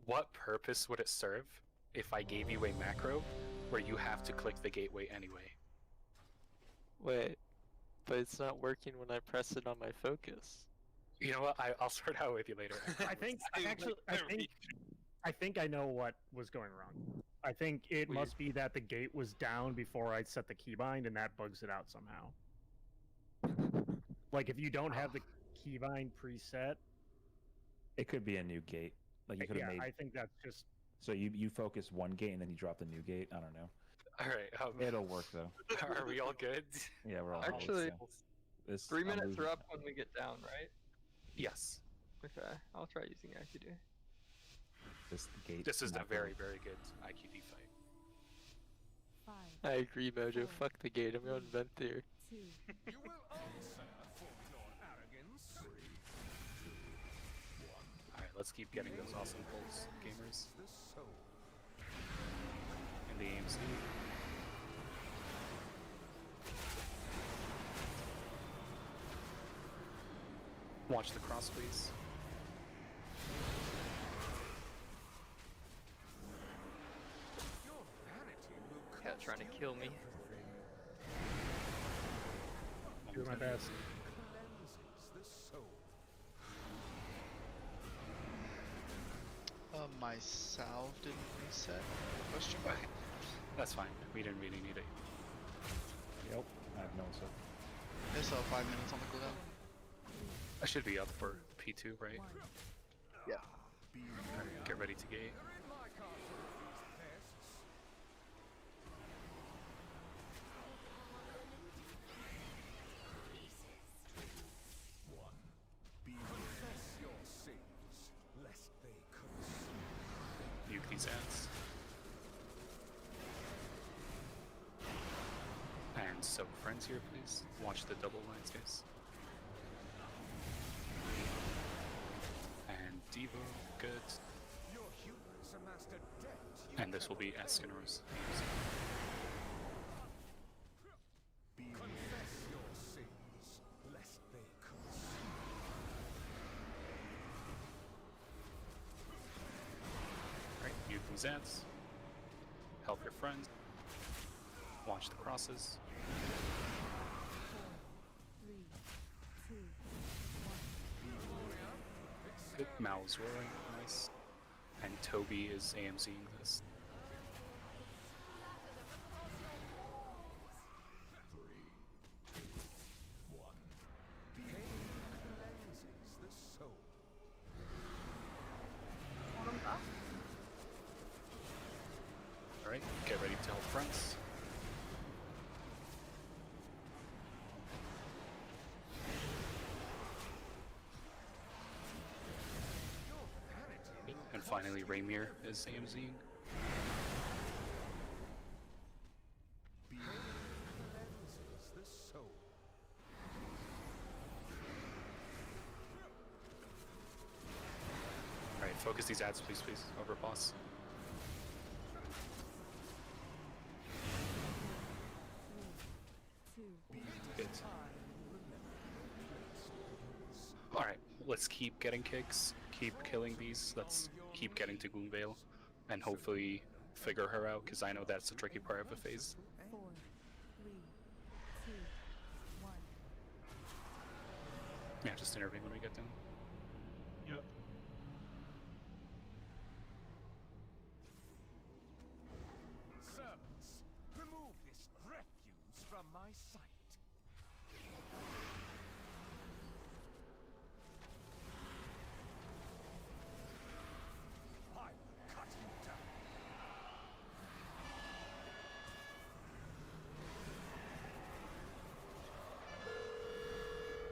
What purpose would it serve if I gave you a macro where you have to click the gateway anyway? Wait, but it's not working when I press it on my focus. You know what? I'll sort it out with you later. I think I know what was going wrong. I think it must be that the gate was down before I set the keybind, and that bugs it out somehow. Like if you don't have the keybind preset, it could be a new gate. Like you could have made. I think that's just. So you focus one gate and then you drop the new gate. I don't know. All right. It'll work though. Are we all good? Yeah, we're all actually. Good, 3 minutes are up when we get down, right? Yes. Okay, I'll try using IQD. This gate. This is a very, very good IQD fight. 5, I agree, Mojo. 4, Fuck the gate. I'm going vent here. 2. You will answer for your arrogance. Alright, let's keep getting those awesome pulls, gamers. The soul. In the AMC. Watch the cross, please. Your vanity will Cat trying to kill me. Do my best. cleanses the soul. My salve didn't reset? Question mark. That's fine. We didn't really need it. Yep. I have no answer. They still have 5 minutes on the cooldown. I should be up for P2, right? Yeah. Alright, get ready to gate. They're in my castle, these pests. Confess your sins, lest they consume. Nuke these ants. And so, friends here, please. Watch the double lines, guys. And Devo, good. Your humans amassed a debt. And this will be Escanor's. Confess your sins, lest they consume. Alright, nuke these ants. Help your friends. Watch the crosses. 4, 3, 2, 1. Good. Mal's roaring, nice. And Toby is AMZing this. 3, 1. Pain cleanses the soul. Alright, get ready to help friends. And finally, Raymir is AMZing. Cleanses the soul. Alright, focus these ads, please, please. Over boss. 2. Good. Alright, let's keep getting kicks, keep killing these, let's keep getting to Goonvale, and hopefully figure her out, because I know that's a tricky part of the phase. 4, 3, 2, 1. Yeah, just intervene when we get down. Yep. Servants, remove this refuse from my sight. I will cut you down.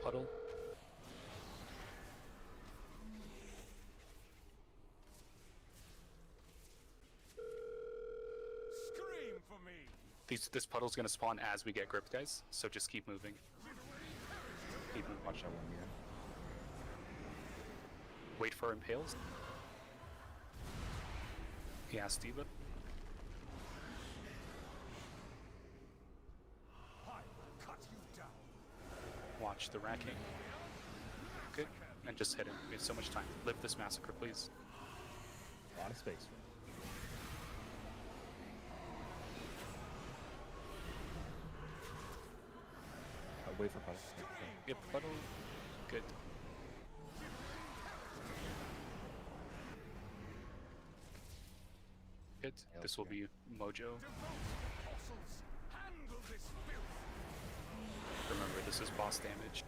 Puddle. Scream for me. This puddle's gonna spawn as we get gripped, guys, so just keep moving. Keep moving. Watch that one here. Wait for impales. He asked Diva. I will cut you down. Watch the racking. Good. And just hit him. We have so much time. Live this massacre, please. A lot of space. Wait for puddle. Yep, puddle. Good. Good. This will be Mojo. Apostles, handle this filth. Remember, this is boss damage.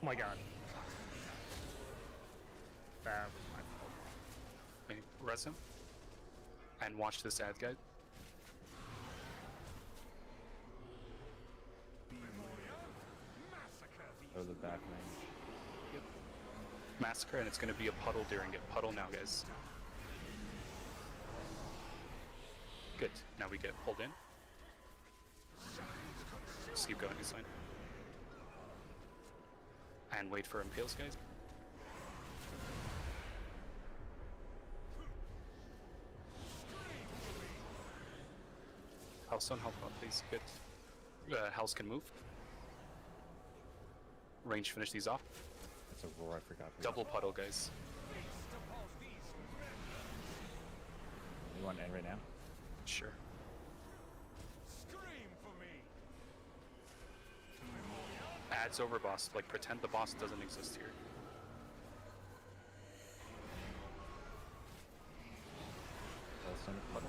Oh my god. That was my fault. Okay, res him. And watch this ad guide. Massacre these Go to the back range. Massacre, and it's going to be a puddle during it. Puddle now, guys. Good. Now we get pulled in. Just keep going, it's fine. And wait for impales, guys. Hellstone, help out, please. Good. Hells can move. Range, finish these off. It's a roar, I forgot. Double puddle, guys. You want to end right now? Sure. Scream for me. Adds over boss. Like, pretend the boss doesn't exist here. Hellstone, puddle.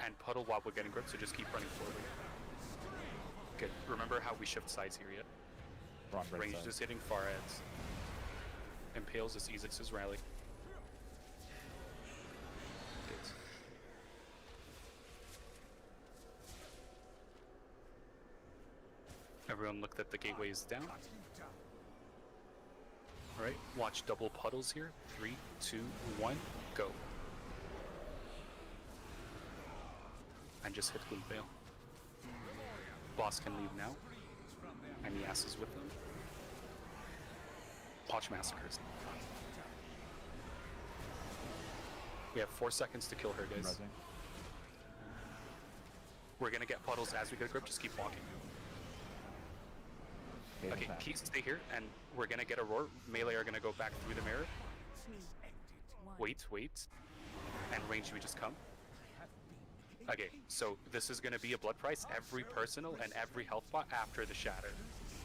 And puddle while we're getting grip, so just keep running forward. Good. Remember how we shift sides here yet? Wrong right Range side. is hitting far ends. Impales is Ezix's rally. Good. Everyone look that the gateway is down. Alright, watch double puddles here. 3, 2, 1, go. And just hit Gloom Veil. Boss can leave now. And Yas is with them. Watch Massacres. We have 4 seconds to kill her, guys. Rezzing. We're gonna get puddles as we get a grip, just keep walking. Okay, keep stay here, and we're gonna get a roar. Melee are gonna go back through the mirror. 2, 1. Wait. And range, we just come. Okay, so this is gonna be a blood price, every personal and every health bot after the shatter.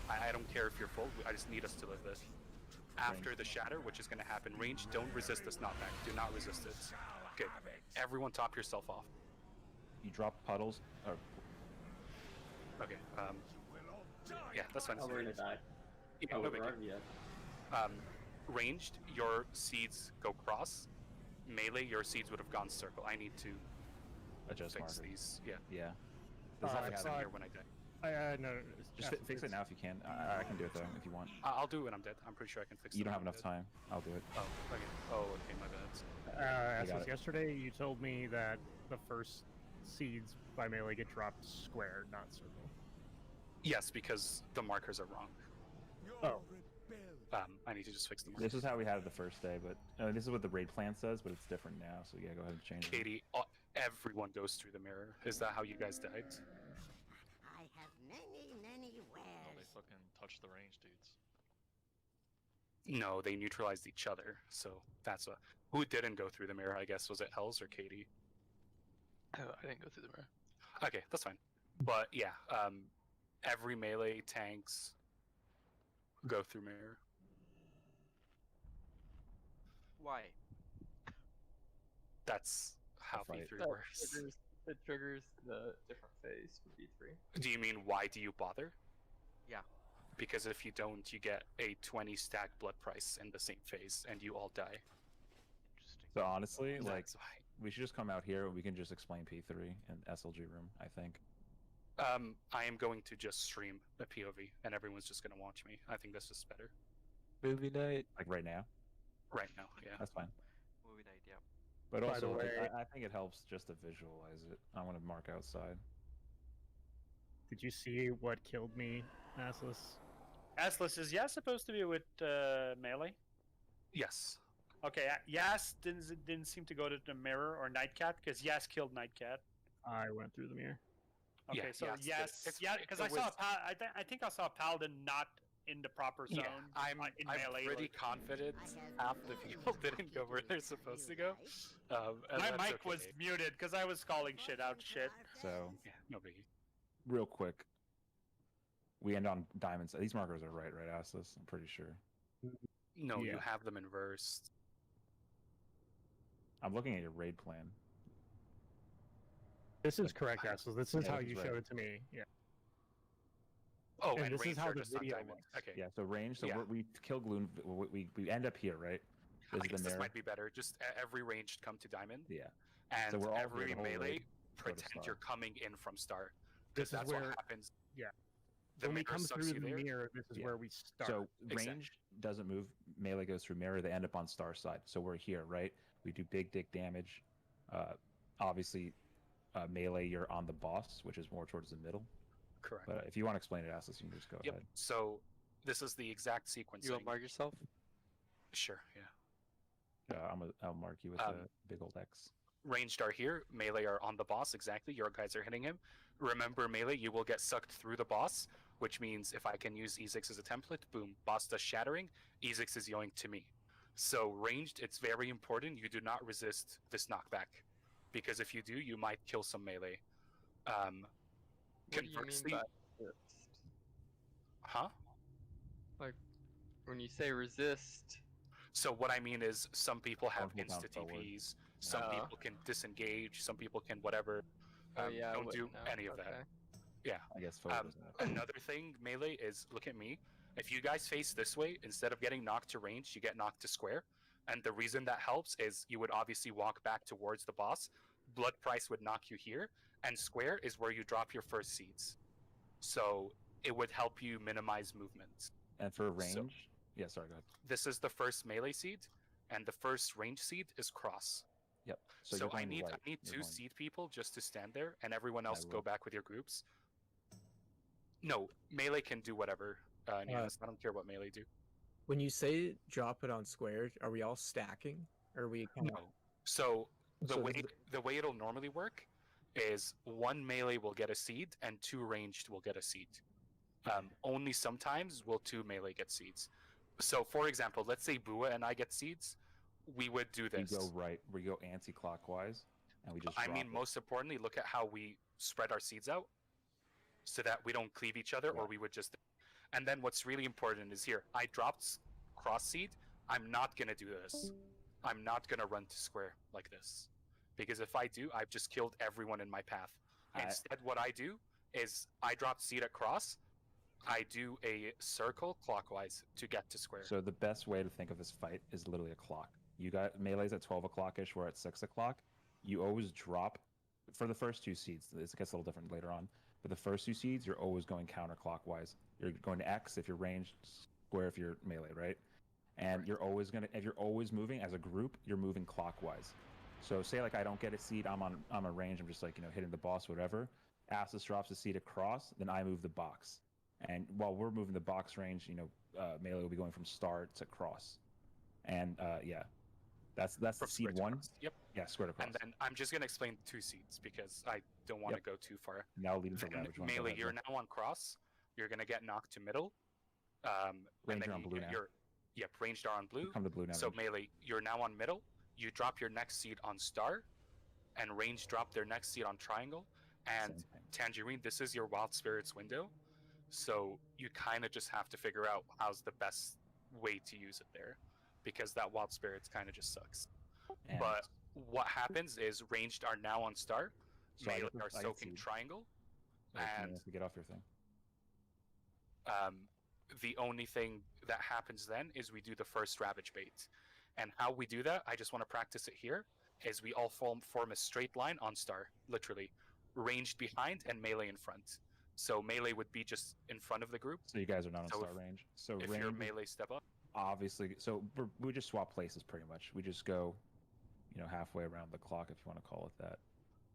I don't care if you're full, I just need us to live this. After the shatter, which is gonna happen, range, don't resist this knockback. Do not resist it. Good. Everyone top yourself off. You drop puddles. Or Okay, yeah, that's fine. Oh, we're gonna die. Yeah, Oh, no we're big deal. already dead. Ranged, your seeds go cross. Melee, your seeds would have gone circle. I need to adjust fix marker. these. Yeah, Yeah. I'll Alright, fix so them here when I die. No. Just fix it now if you can. I can do it though if you want. I'll do it when I'm dead. I'm pretty sure I can fix it. You don't when have I'm enough dead. time. I'll do it. Oh, okay. Oh, okay, my bad. As You got was it. yesterday, you told me that the first seeds by melee get dropped square, not circle. Yes, because the markers are wrong. Oh. I need to just fix the This markers. is how we had it the first day, but this is what the raid plan says, but it's different now. So yeah, go ahead and change it. Katie, everyone goes through the mirror. Is that how you guys died? I have many No, wares. they fucking touch the range, dudes. No, they neutralized each other. So that's a. Who didn't go through the mirror? I guess was it Hells or Katie? Oh, I didn't go through the mirror. Okay, that's fine. But yeah, every melee tanks go through mirror. Why? That's how That's right. V3 works. It triggers the different phase for V3. Do you mean why do you bother? Yeah. Because if you don't, you get a 20 stack blood price in the same phase, and you all die. Interesting. So honestly, like That's why. we should just come out here and we can just explain P3 in SLG room. I think. I am going to just stream a POV, and everyone's just gonna watch me. I think that's just better Movie night. Like right now. right now. Yeah. That's fine. Movie night, yeah. But By the also, way- I think it helps just to visualize it. I want to mark outside. Did you see what killed me, Assless? Assless, is Yas supposed to be with melee? Yes. Okay, Yas didn't seem to go to the mirror or Nightcat because Yas killed Nightcat. I went through the mirror. Okay, Yeah, so Yas did. Yas, It's- yeah, because it I saw was- I think I saw Paladin not in the proper zone. Yeah, I'm melee, pretty like- confident half the people didn't go where they're supposed to go. And My that's mic okay. was muted because I was calling shit out shit. So, Yeah, no biggie. real quick, we end on diamonds. These markers are right, Astus? I'm pretty sure. No, you Yeah. have them inversed. I'm looking at your raid plan. This is correct, Axel. This is Yeah, how this you is showed right. it to me. Yeah. Oh, And and this is range how are the just on video diamond. was. Okay. Yeah, so range. So Yeah. we kill gloom. We end up here, right? I This is guess the this mirror. might be better. Just every ranged come to diamond, Yeah. and we're all here, every the whole melee raid, go to pretend star. you're coming in from star. This Because is that's where, what happens. yeah. The when we mirror come sucks through you the there. mirror, this is Yeah. where we start. So Exactly. range doesn't move. Melee goes through mirror. They end up on star side. So we're here, right? We do big dick damage. Obviously, melee you're on the boss, which is more towards the middle. Correct. But if you want to explain it, Astus, you can just go Yep. ahead. So this is the exact sequence. You want to mark yourself? Sure. Yeah. I'll mark you with Um, a big old X. Ranged are here. Melee are on the boss. Exactly. Your guys are hitting him. Remember, melee, you will get sucked through the boss, which means if I can use Ezix as a template, boom, boss does shattering. Ezix is yoink to me. So ranged, it's very important you do not resist this knockback, because if you do, you might kill some melee. What do you mean Conversely, by resist? huh? When you say resist, So what I mean is, some people have Don't hold down insta forward. TPs. Some Oh. people can disengage. Some people can whatever. oh yeah, I don't do wouldn't know. any of that. Okay. I guess forward doesn't have. Another thing, melee, is look at me. If you guys face this way, instead of getting knocked to range, you get knocked to square. And the reason that helps is you would obviously walk back towards the boss. Blood price would knock you here, and square is where you drop your first seeds. So it would help you minimize movement. And for So- range, yeah. Sorry, go ahead. This is the first melee seed, and the first range seed is cross. Yep. So you're I going need right. I need You're two going- seed people just to stand there, and everyone else go will. back with your groups. No, melee can do whatever. Nearness. I don't care what melee do. When you say drop it on square, are we all stacking? Or are we kind of No. So the So way this is the way it'll normally work is one melee will get a seed and two ranged will get a seed. Only sometimes will two melee get seeds. So for example, let's say Bua and I get seeds, we would do We this. go right. We go anti-clockwise, and we just. I drop mean, it. most importantly, look at how we spread our seeds out so that we don't cleave each other, Yeah. or we would just. And then what's really important is here. I dropped cross seed. I'm not going to do this. I'm not going to run to square like this. Because if I do, I've just killed everyone in my path. Instead, what I do is I drop seed at cross. I do a circle clockwise to get to square. So the best way to think of this fight is literally a clock. You got melee's at 12 o'clock ish. We're at 6 o'clock. You always drop for the first two seeds. This gets a little different later on. But the first two seeds, you're always going counterclockwise. You're going to X if you're ranged, square if you're melee, right? And you're always gonna, if you're always moving as a group, you're moving clockwise. So say like I don't get a seed, I'm a range, I'm just like hitting the boss, whatever. Astus drops a seed across, then I move the box. And while we're moving the box range, melee will be going from star to cross. And yeah, that's From seed square to one. cross. Yep. Yeah, square to cross. And then I'm just going to explain two seeds because I don't want to go too far. Now lead into Then ravage one. Go melee, ahead, you're Zach. now on cross. You're going to get knocked to middle. And Ranger then on blue now. Yep, ranged are on blue. Come to blue now. So Ranged. melee, you're now on middle. You drop your next seed on star, and range drop their next seed on triangle. And Same thing. Tangerine, this is your Wild Spirits window. So you kind of just have to figure out how's the best way to use it there, because that Wild Spirits kind of just sucks. And But what happens is ranged are now on star, So I melee get are the- I get soaking seed. triangle, Wait, you and have to get off your thing. the only thing that happens then is we do the first ravage bait. And how we do that, I just want to practice it here, is we all form a straight line on star, literally. Ranged behind and melee in front. So melee would be just in front of the group. So you guys are not on So star if- range. So If range you're is melee, step up. obviously. So we just swap places pretty much. We just go, halfway around the clock if you want to call it that.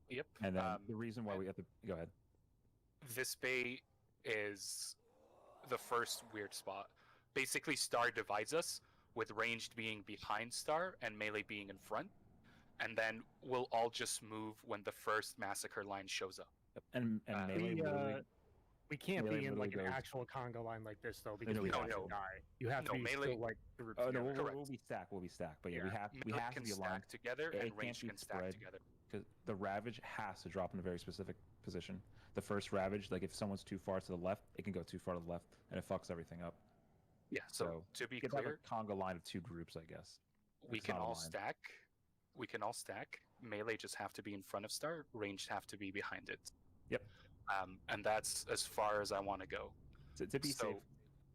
Yep. And then the reason why we have to go ahead. This bay is the first weird spot. Basically, star divides us, with ranged being behind star and melee being in front. And then we'll all just move when the first massacre line shows up. And melee we, literally We can't Melee be in like an literally goes- actual conga line like this though, because no, we no, have to no. die. You have to No, be melee- still like grouped Oh no, together. we'll be stacked. We'll be stacked. But yeah, we Yeah. have Melee to can be aligned. stack together, It and can't range be can stack spread. together. Because the Ravage has to drop in a very specific position. The first Ravage, like if someone's too far to the left, it can go too far to the left, and it fucks everything up. Yeah. So to be you could have clear, a conga line of 2 groups, I guess. we It's can not a all line. stack. We can all stack. Melee just have to be in front of star. Ranged have to be behind it. Yep. And that's as far as I want to go. To be So, safe. we can get-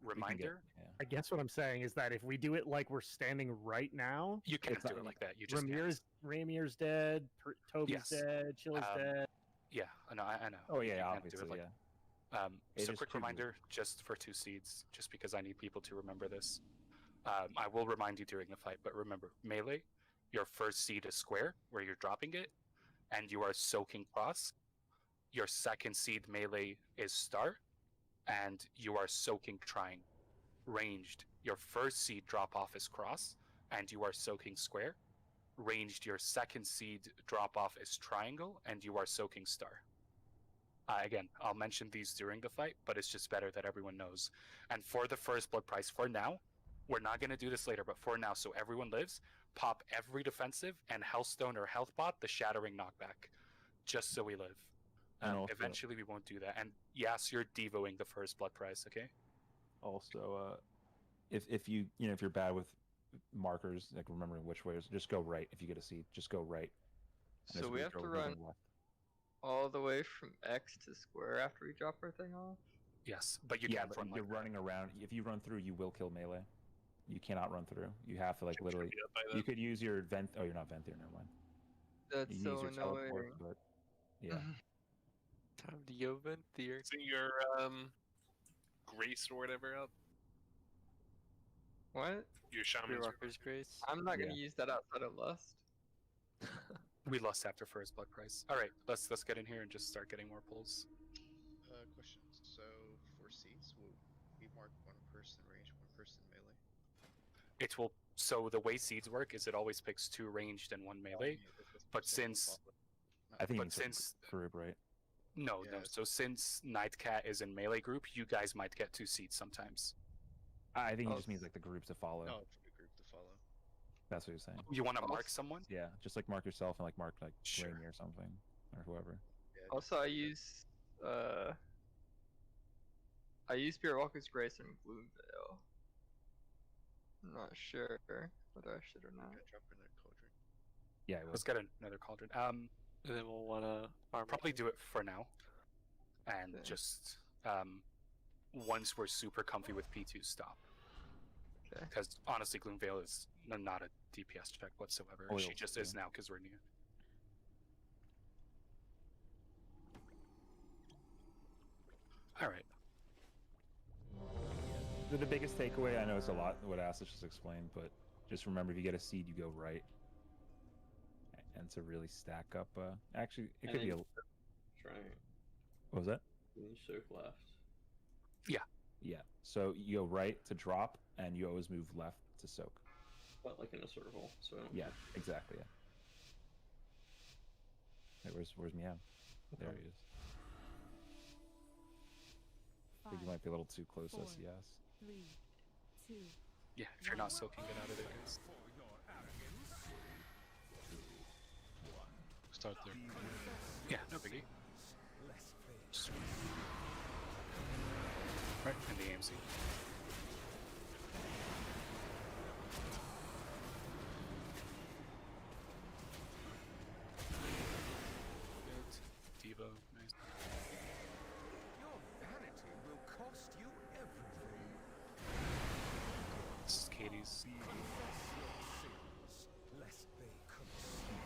reminder: yeah. I guess what I'm saying is that if we do it like we're standing right now, you can't It's do not- it like that. You just Ramir's dead, Toby's Yes. dead, Chill's Um, dead. yeah, I know. I know. Oh You yeah, can't do it obviously, like- yeah. It So is quick 2 reminder, just for 2 seeds, just because I need people to remember this. I will remind you during the fight, but remember, melee, your first seed is square, where you're dropping it, and you are soaking cross. Your second seed melee is star, and you are soaking triangle. Ranged, your first seed drop off is cross, and you are soaking square. Ranged, your second seed drop off is triangle, and you are soaking star. Again, I'll mention these during the fight, but it's just better that everyone knows. And for the first blood price, for now, we're not going to do this later, but for now, so everyone lives, pop every defensive and Healthstone or Health Bot the Shattering Knockback, just so we live. And also- Eventually, we won't do that. And yes, you're devoing the first blood price, okay? Also, if you if you're bad with markers, like remembering which ways, just go right. If you get a seed, just go right. And So as we have go, to go run left. all the way from X to square after we drop our thing off? Yes, but you Yeah, can't but run you're like that. running around. If you run through, you will kill melee. You cannot run through. You have to like literally. You could use your vent. Oh, you're not vent there. Never mind. That's You so use your annoying. teleport, but yeah. Time to yo vent theory. Isn't your grace or whatever up? What? Your shaman's Walker's Grace? I'm not gonna use that outside of Lust. We lost after first blood price. All right, let's get in here and just start getting more pulls. Question. So for seats, will we mark 1 person range, 1 person melee? It will. So the way seeds work is it always picks 2 ranged and 1 melee. But since I think but it's since group, right? no. So since Nightcat is in melee group, you guys might get 2 seeds sometimes. I think it just means like the groups to follow. No, for the group to follow. That's what you're saying. You want to mark someone? Yeah, just like mark yourself and like mark like Sure. Rainy or something or whoever. Also, I use Spirit Walker's Grace and Gloomveil. I'm not sure whether I should or not. Drop in their cauldron. Yeah, Let's get another cauldron. And then we'll wanna Probably do it for now, and Okay. just once we're super comfy with P2, stop. Okay. Because honestly, Gloomveil is not a DPS check whatsoever. Oh, She yeah, just is now because we're near. All right. The biggest takeaway, I know it's a lot what Asis just explained, but just remember if you get a seed, you go right. And to really stack up, actually, it could be a. Try. What was that? You soak left. Yeah. So you go right to drop, and you always move left to soak. But like in a circle, so. Yeah, exactly. Yeah. Hey, where's Meow? There he is. I think you might be a little too close, four, SES. 3, 2. Yeah, if you're not soaking, get out of there, guys. Start there. Yeah, no biggie. Just... Right, in the AMC. Good. Devo, nice. Your vanity will cost you everything. This is Katie's. Confess your sins, lest they consume.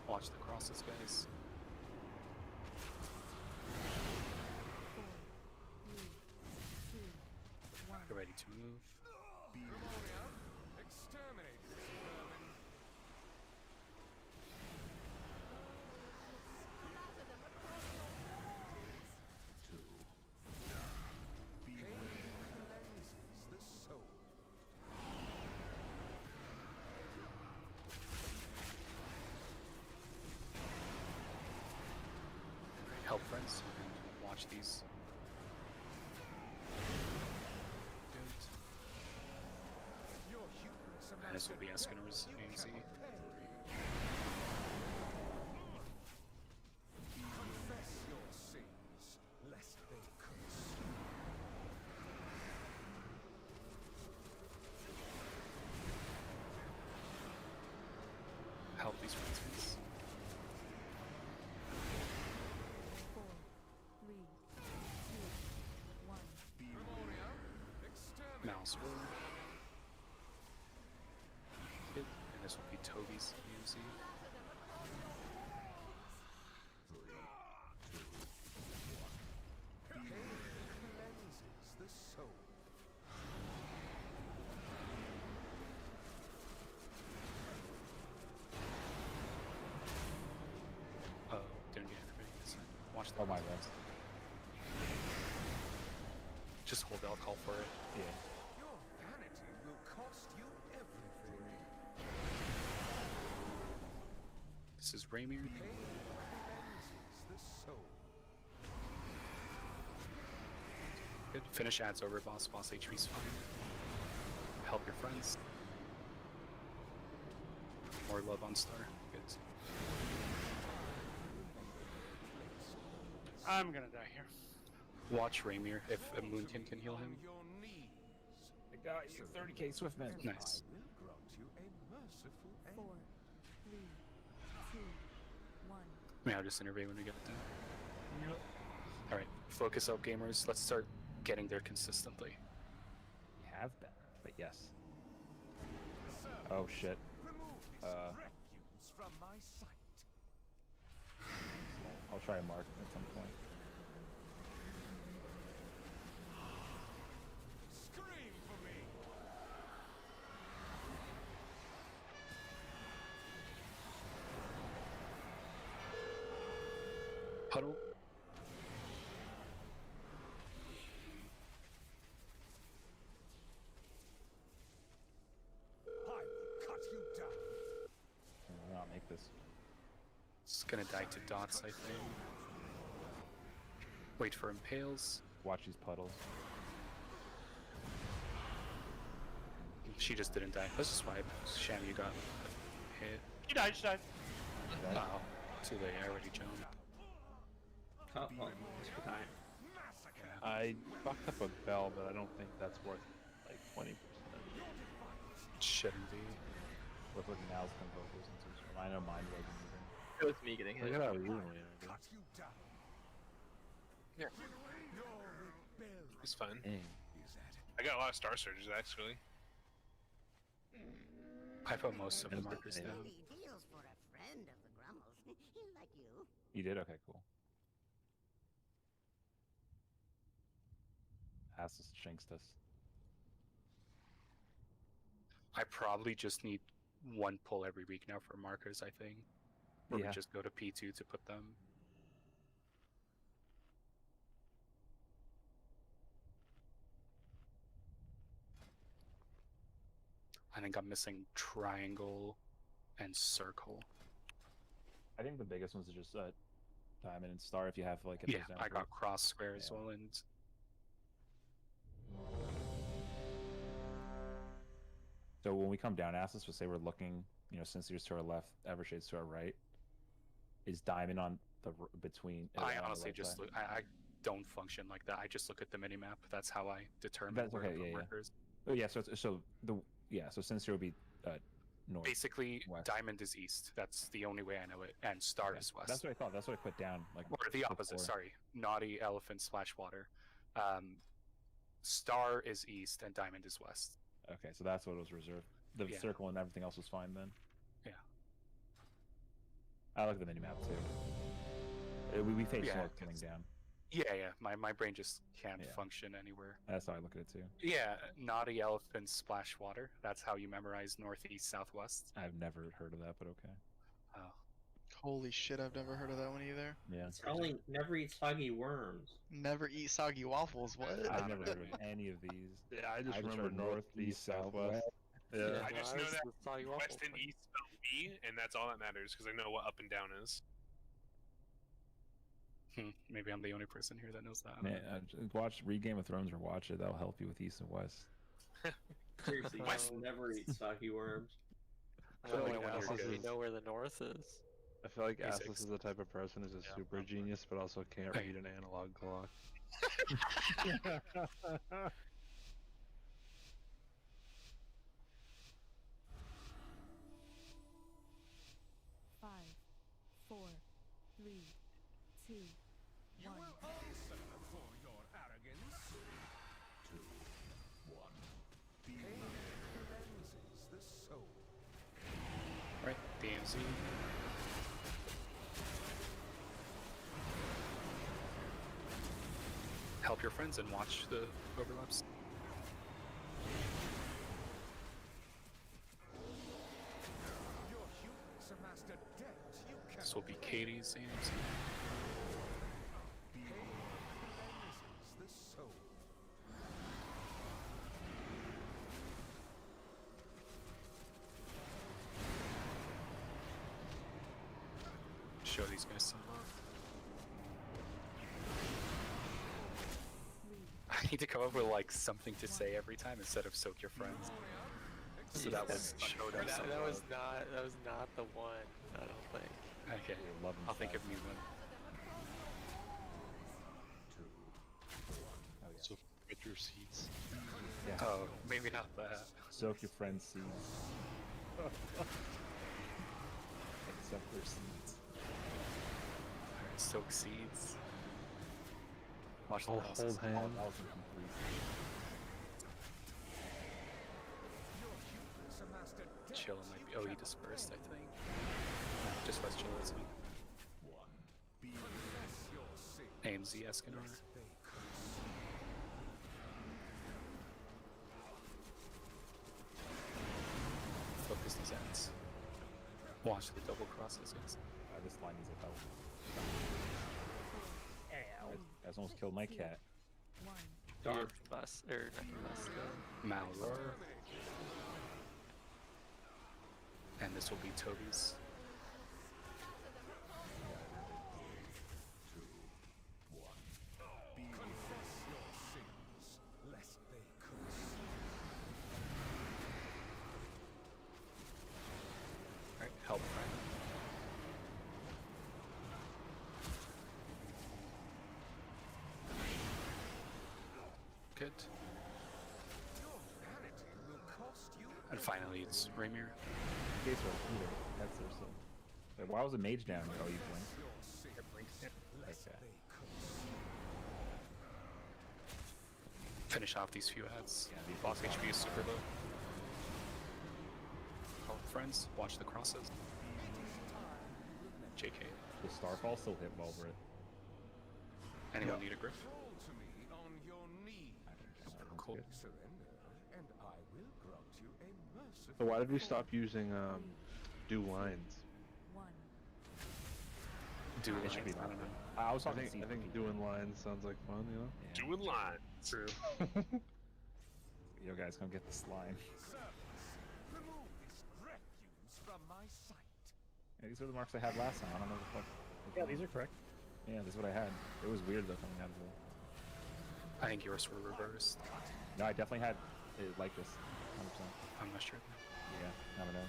Watch the crosses, guys. 4, 3, 2, 1. Get ready to move. Exterminate this vermin. Pain cleanses the soul. reach these. Your humans And this will be Escanor's AMC. confess your sins, lest they curse. Help these friends, please. 4, 3, 2, 1. Mouse roll. Hit. And this will be Toby's AMC. Pain cleanses the soul. Oh, didn't get everybody this time. Watch the Oh my god. Just hold, I'll call for it. Yeah. Your vanity will cost you everything. This is Raymir. Pain cleanses the soul. Good. Finish ads over, boss. Boss HP's fine. Help your friends. More love on Star. Good. I'm gonna die here. Watch Raymir if a Moonkin can heal him. Your knees. I got you. 30k Swiftman. Nice. I will grant you a merciful 4, end. 3, 2, 1. Yeah, I'll just intervene when we get there. Alright, focus out gamers. Let's start getting there consistently. We have been, but yes. Oh shit. Remove this refuse from my sight. I'll try and mark it at some point. Scream for me. Huddle. I will cut you down. I'll not make this. It's gonna die to dots, I think. Wait for impales. Watch these puddles. She just didn't die. Let's just swipe. Sham, you got hit. She died, she died. Oh, too late. I already jumped. I fucked up a bell, but I don't think that's worth like 20%. Shouldn't be. Look like now's been vocals into this room. I know mine wasn't either. It was me getting hit. Look at how evenly I did. Cut you down. Here. Your rebellion It's fine. is at I got a lot of Star Surges actually. I put most of the markers down. Many deals for a friend of the Grummles. Like you. You did? Okay, cool. Assus jinxed us. I probably just need one pull every week now for markers, I think. Or we Yeah. just go to P2 to put them. I think I'm missing triangle and circle. I think the biggest ones are just diamond and star if you have like a Yeah, I got cross square as Yeah. well, and So when we come down Assus, we'll say we're looking, you know, Sincere's to our left, Evershade's to our right. Is diamond on the between? I on the honestly right just side? look. I don't function like that. I just look at the minimap. That's how I determine That's where okay, to put yeah, yeah. markers. Oh yeah, so Sincere would be north. Basically, west. diamond is east. That's the only way I know it, and star Okay. is west. That's what I thought. That's what I put down. Like Or the opposite. before. Sorry, naughty elephant splash water. Star is east and diamond is west. Okay, so that's what was reserved. The Yeah. circle and everything else was fine then. Yeah. I like the minimap too. We face Yeah, north coming down. Yeah. My brain just can't Yeah. function anywhere. That's how I look at it too. Yeah, naughty elephant splash water. That's how you memorize northeast, southwest. I've never heard of that, but okay. Oh. Holy shit, I've never heard of that one either. Yeah. Telling never eat soggy worms. Never eat soggy waffles, what? I've never heard of any of these. Yeah, I just I just remember heard north, east, southwest. Yeah. I just know that West and east spell B, and that's all that matters because I know what up and down is. Maybe I'm the only person here that knows that. I don't Man, know. just watch read Game of Thrones or watch it. That'll help you with East and West. Seriously, you West. should never eat soggy worms. I feel like no, Asus you're is. good. know where the north is. I feel like Basics. Asus is the type of person who's a super genius, but also can't Hey. read an analog clock. 5, 4, 3, 2, 1. Answer for your arrogance. 2, 1. Pain cleanses the soul. Right, DMZ. Help your friends and watch the overlaps. Your humans amassed a debt you cannot This will be Katie's DMZ. Pain cleanses the soul. Show these guys some love. I need to come up with like something to say every time instead of soak your friends. So that was show them some That was love. not the one. I don't think. Okay, I'll think of new one. So get your seats. Yeah. Oh, maybe not that. Soak your friends' seeds. Except their seeds. Alright, soak seeds. Watch the Hold houses. hand. That was incomplete. Chill might be. Oh, he dispersed, I think. No, just let's chill. That's fine. AMZ Escanor. Focus these ends. Watch the double crosses, guys. This line needs a help. Guys almost killed my cat. Dark bus or not bus. Malroar. And this will be Toby's. Alright, help friend. Good. And finally, it's Raymir. Okay, so that's their so. Wait, why was a mage down here? Oh, you blinked. Okay. Finish off these few ads. Boss HP is super low. Help friends, watch the crosses. JK. The Starfall still hit well over it. Anyone need a grip? On your knees. Cool. Surrender, and I will grant you a merciful. So why did we stop using do lines? Do It lines, should be I don't know. I was I talking think doing lines sounds like fun, you know. Doing lines. True. Yo, guys, come get the slime. Remove this refuse from my sight. Yeah, these are the marks I had last time. I don't know what the fuck. Yeah, these are correct. Yeah, this is what I had. It was weird though coming out of the. I think yours were reversed. No, I definitely had it like this. 100%. I'm not sure. Yeah, I don't know.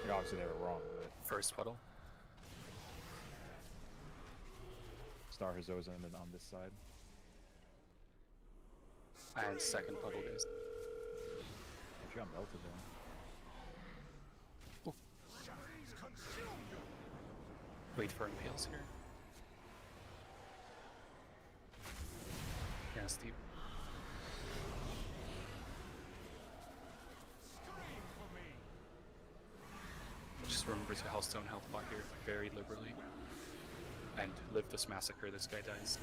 Like, obviously they were wrong, but First puddle. Star Hazoza on this side. And second puddle, guys. If you're on belted then. Wait for impales here. Yeah, Steve. Just remember to Hellstone health block here very liberally. And live this massacre, this guy dies.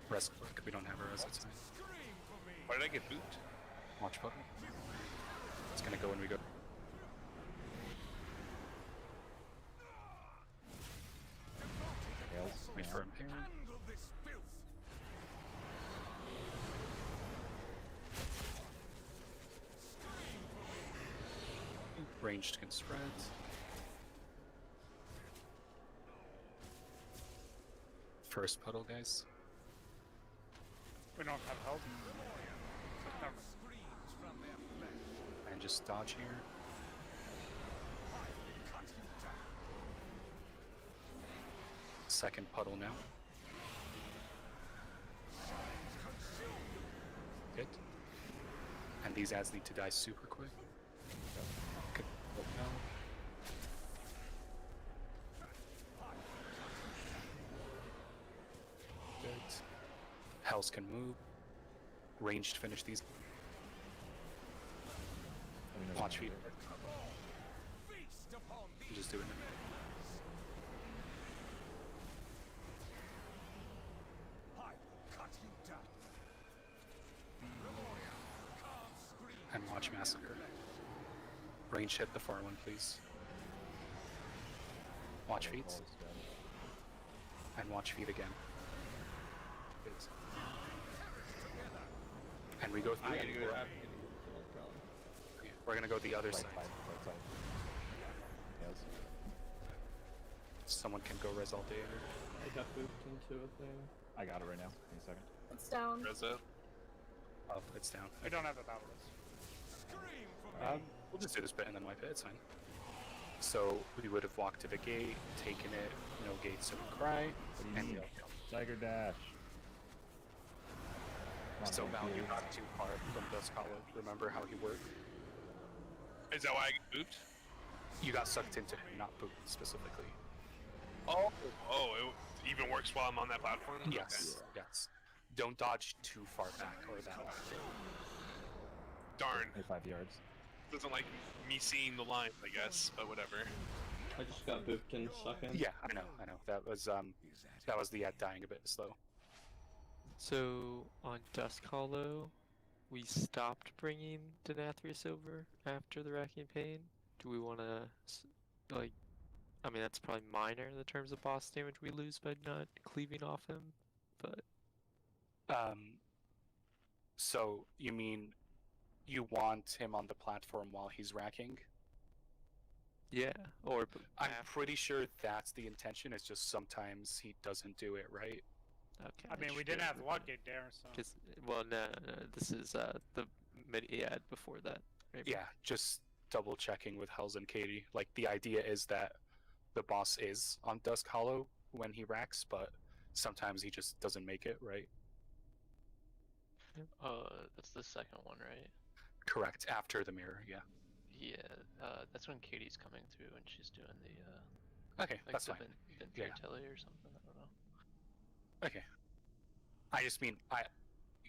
Res click, we don't have a res, it's fine. Why did I get booped? Watch button. It's gonna go when we go. Wait for impairment. Handle this filth. Ranged can spread. First puddle, guys. We don't have health. And just dodge here. Second puddle now. Hit. And these ads need to die super quick. Good. No. Good. Hells can move. Ranged finish these. Watch feet. Just do it. And watch Massacre. Range hit the far one, please. Watch feet. And watch feet again. Good. And we go through. We're gonna go the other side. Yes. Someone can go res all day. I got booped into it there. I got it right now. Give me a second. It's down. Res up. Oh, it's down. We don't have a battle list. We'll just do this bit and then wipe it. It's fine. So we would have walked to the gate, taken it, no gate, so we cry, and Tiger Dash. so Val, you got too far from Dusk Hollow. Remember how he worked? Is that why I get booped? You got sucked into him, not booped specifically. Oh, it even works while I'm on that platform? Yes, yes. Don't dodge too far back or that way. Darn. 5 yards. Doesn't like me seeing the line, I guess, but whatever. I just got booped in second. Yeah, I know. That was the ad dying a bit slow. So on Dusk Hollow, we stopped bringing Denathrius over after the Racking Pain. Do we want to, like, I mean that's probably minor in the terms of boss damage we lose by not cleaving off him, but so you mean you want him on the platform while he's racking? yeah, or I'm pretty sure that's the intention. It's just sometimes he doesn't do it right. okay. I mean, we didn't have Lockgate there, so. Just, well, no, this is the mini ad before that. Maybe. Yeah, just double checking with Hells and Katie. Like the idea is that the boss is on Dusk Hollow when he racks, but sometimes he just doesn't make it, right? That's the second one, right? Correct, after the mirror, yeah. Yeah, that's when Katie's coming through and she's doing the, Okay, like that's the fine. Vampire Telly or something, I don't know. Okay. I just mean,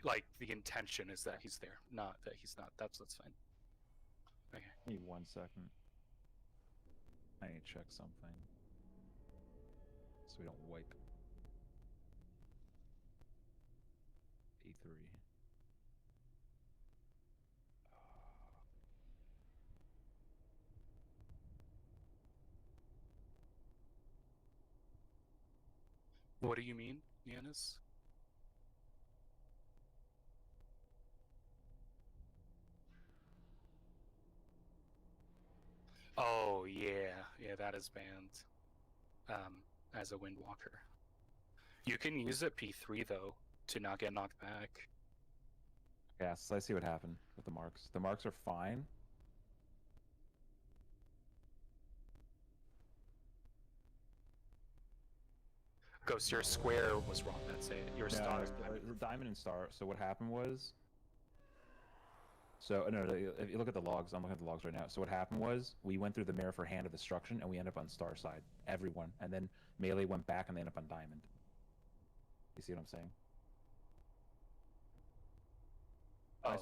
like, the intention is that he's there, not that he's not. That's fine. Okay. Give me 1 second. I need to check something. So we don't wipe. E3. What do you mean, Yanis? Oh yeah, that is banned as a Windwalker. You can use it P3 though to not get knocked back. Yeah, so I see what happened with the marks. The marks are fine. Ghost, your square was wrong. That's it. Your star is diamond and star. So what happened was. So no, if you look at the logs, I'm looking at the logs right now. So what happened was we went through the mirror for Hand of Destruction, and we ended up on star side. Everyone, and then melee went back, and they ended up on diamond. You see what I'm saying? Oh,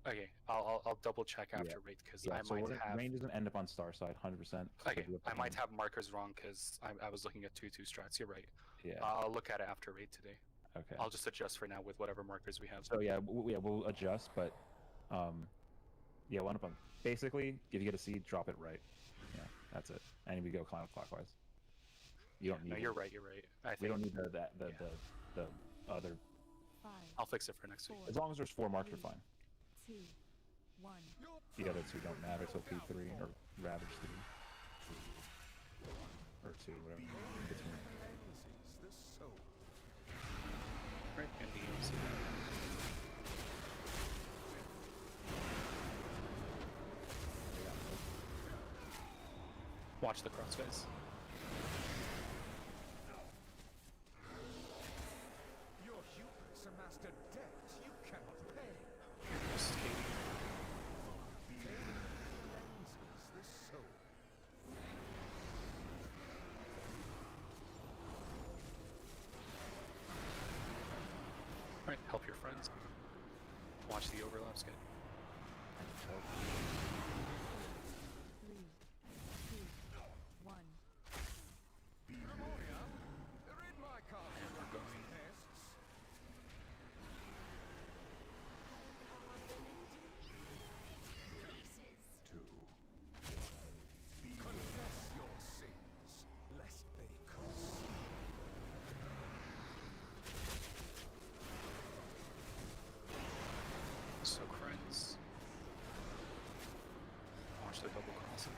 okay. I'll double check after raid because I so might have. Range doesn't end up on star side, 100%. Okay, I might have markers wrong because I was looking at 2/2 strats. You're right. Yeah. I'll look at it after raid today. Okay. I'll just adjust for now with whatever markers we have. So yeah, we'll adjust, but yeah, we'll end up on basically if you get a seed, drop it right. Yeah, that's it. And we go counterclockwise. You don't need. No, you're right. You're right. I think we don't need the other. Five, I'll fix it for next week. As long as there's 4 marks, we're fine. 2, 1. The other two don't matter, so P3 or Ravage 3. Or 2, whatever. In between. Right, and the EMC. Watch the cross, guys. Your hubris amassed a debt you cannot pay. This is Katie. Cleanses the soul. Alright, help your friends. Watch the overlaps, guys. 3, 2, 1. Memoria, rid my castle And we're going. pests. Confess your sins, lest they curse. So friends. Watch the double crossing.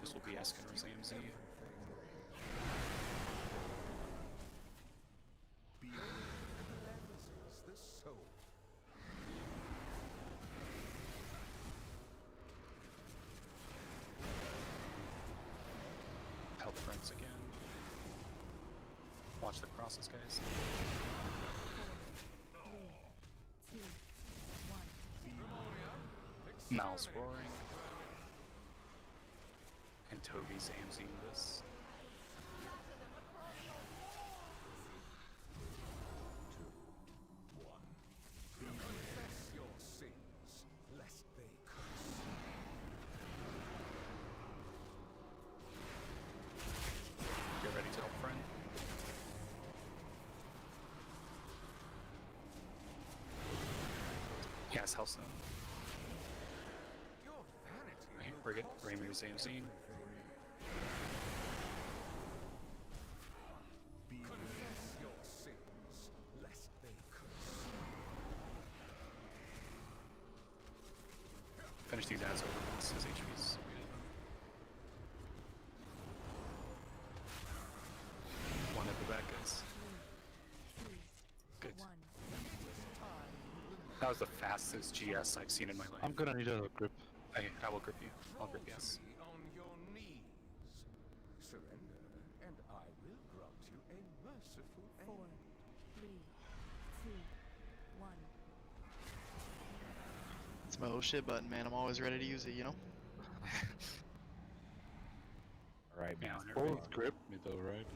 This will be Eskinner's AMZ. Cleanses the soul. Help friends again. Watch the crosses, guys. 4, 3, 2, 1. Mal's roaring. And Toby's AMZing this. Confess your sins, lest they curse. Get ready to help friend. Yes, Hellstone. Your vanity. Right, we're good. Raymir's AMZing. Confess your sins, lest they curse. Finish these ads over once his HP's. One at the back, guys. 3, 2, Good. 1. That was the fastest GS I've seen in my life. I'm gonna need a grip. I will grip you. I'll grip you, yes. Be on your knees. Surrender, and I will grant you a merciful 4, end. 3, 2, 1. It's my oh shit button, man. I'm always ready to use it, you know? Alright, Yeah, man. Both grip me though, right?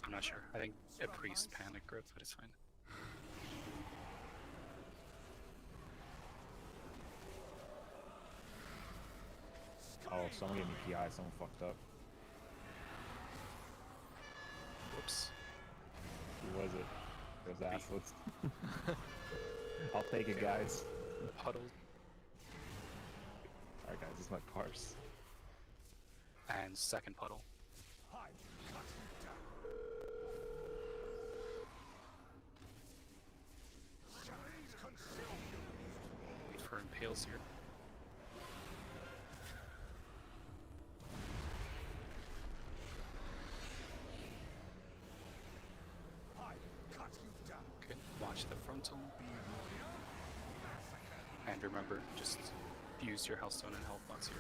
I'm not sure. I think a priest panic grip, but it's fine. Oh, someone gave me PI, someone fucked up. Whoops. Who was it? It was Asslets. I'll take it, guys. Huddle. Alright, guys, this is my parse. And second puddle. I cut you down. Shines consume. Wait for impales here. I cut you down. Good. Watch the frontal. And remember, just use your Hellstone and health bots here.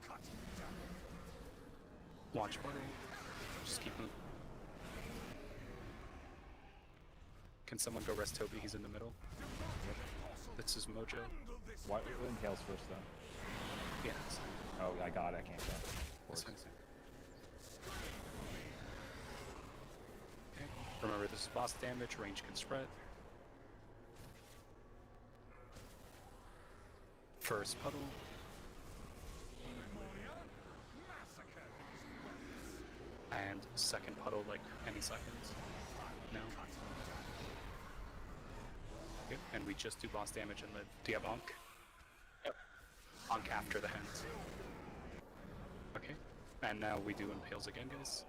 Cut you down. Watch puddle. Just keep moving. Can someone go rest Toby? He's in the middle. This is Mojo. Why impales first though? Yeah. Oh, I got it. I can't go. That's fine. Okay. Remember, this is boss damage. Range can spread. First puddle. And second puddle, like any seconds. No. Good. And we just do boss damage and live. Do you have Unk? Yep. bonk after the hand. Okay, and now we do impales again, guys.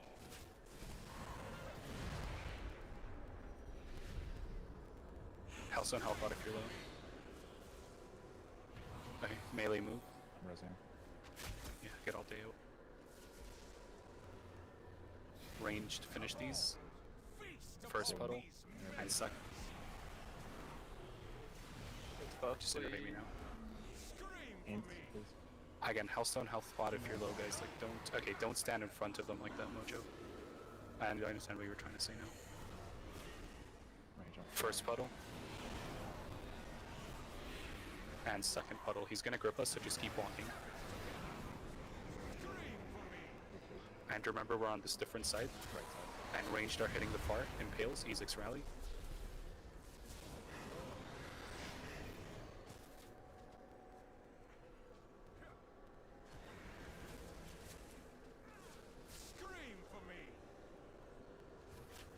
Hellstone, help out if you're low. Okay, melee move. I'm resing. Yeah, get all day out. Ranged, finish these. First puddle, and second. Just innervate me now. And Again, Hellstone, health spot if you're low, guys. Like, don't. Okay, don't stand in front of them like that, Mojo. And I understand what you were trying to say now. range on. First puddle. And second puddle. He's gonna grip us, so just keep walking. And remember, we're on this different side. Right side. And ranged are hitting the far. Impales, Ezek's rally.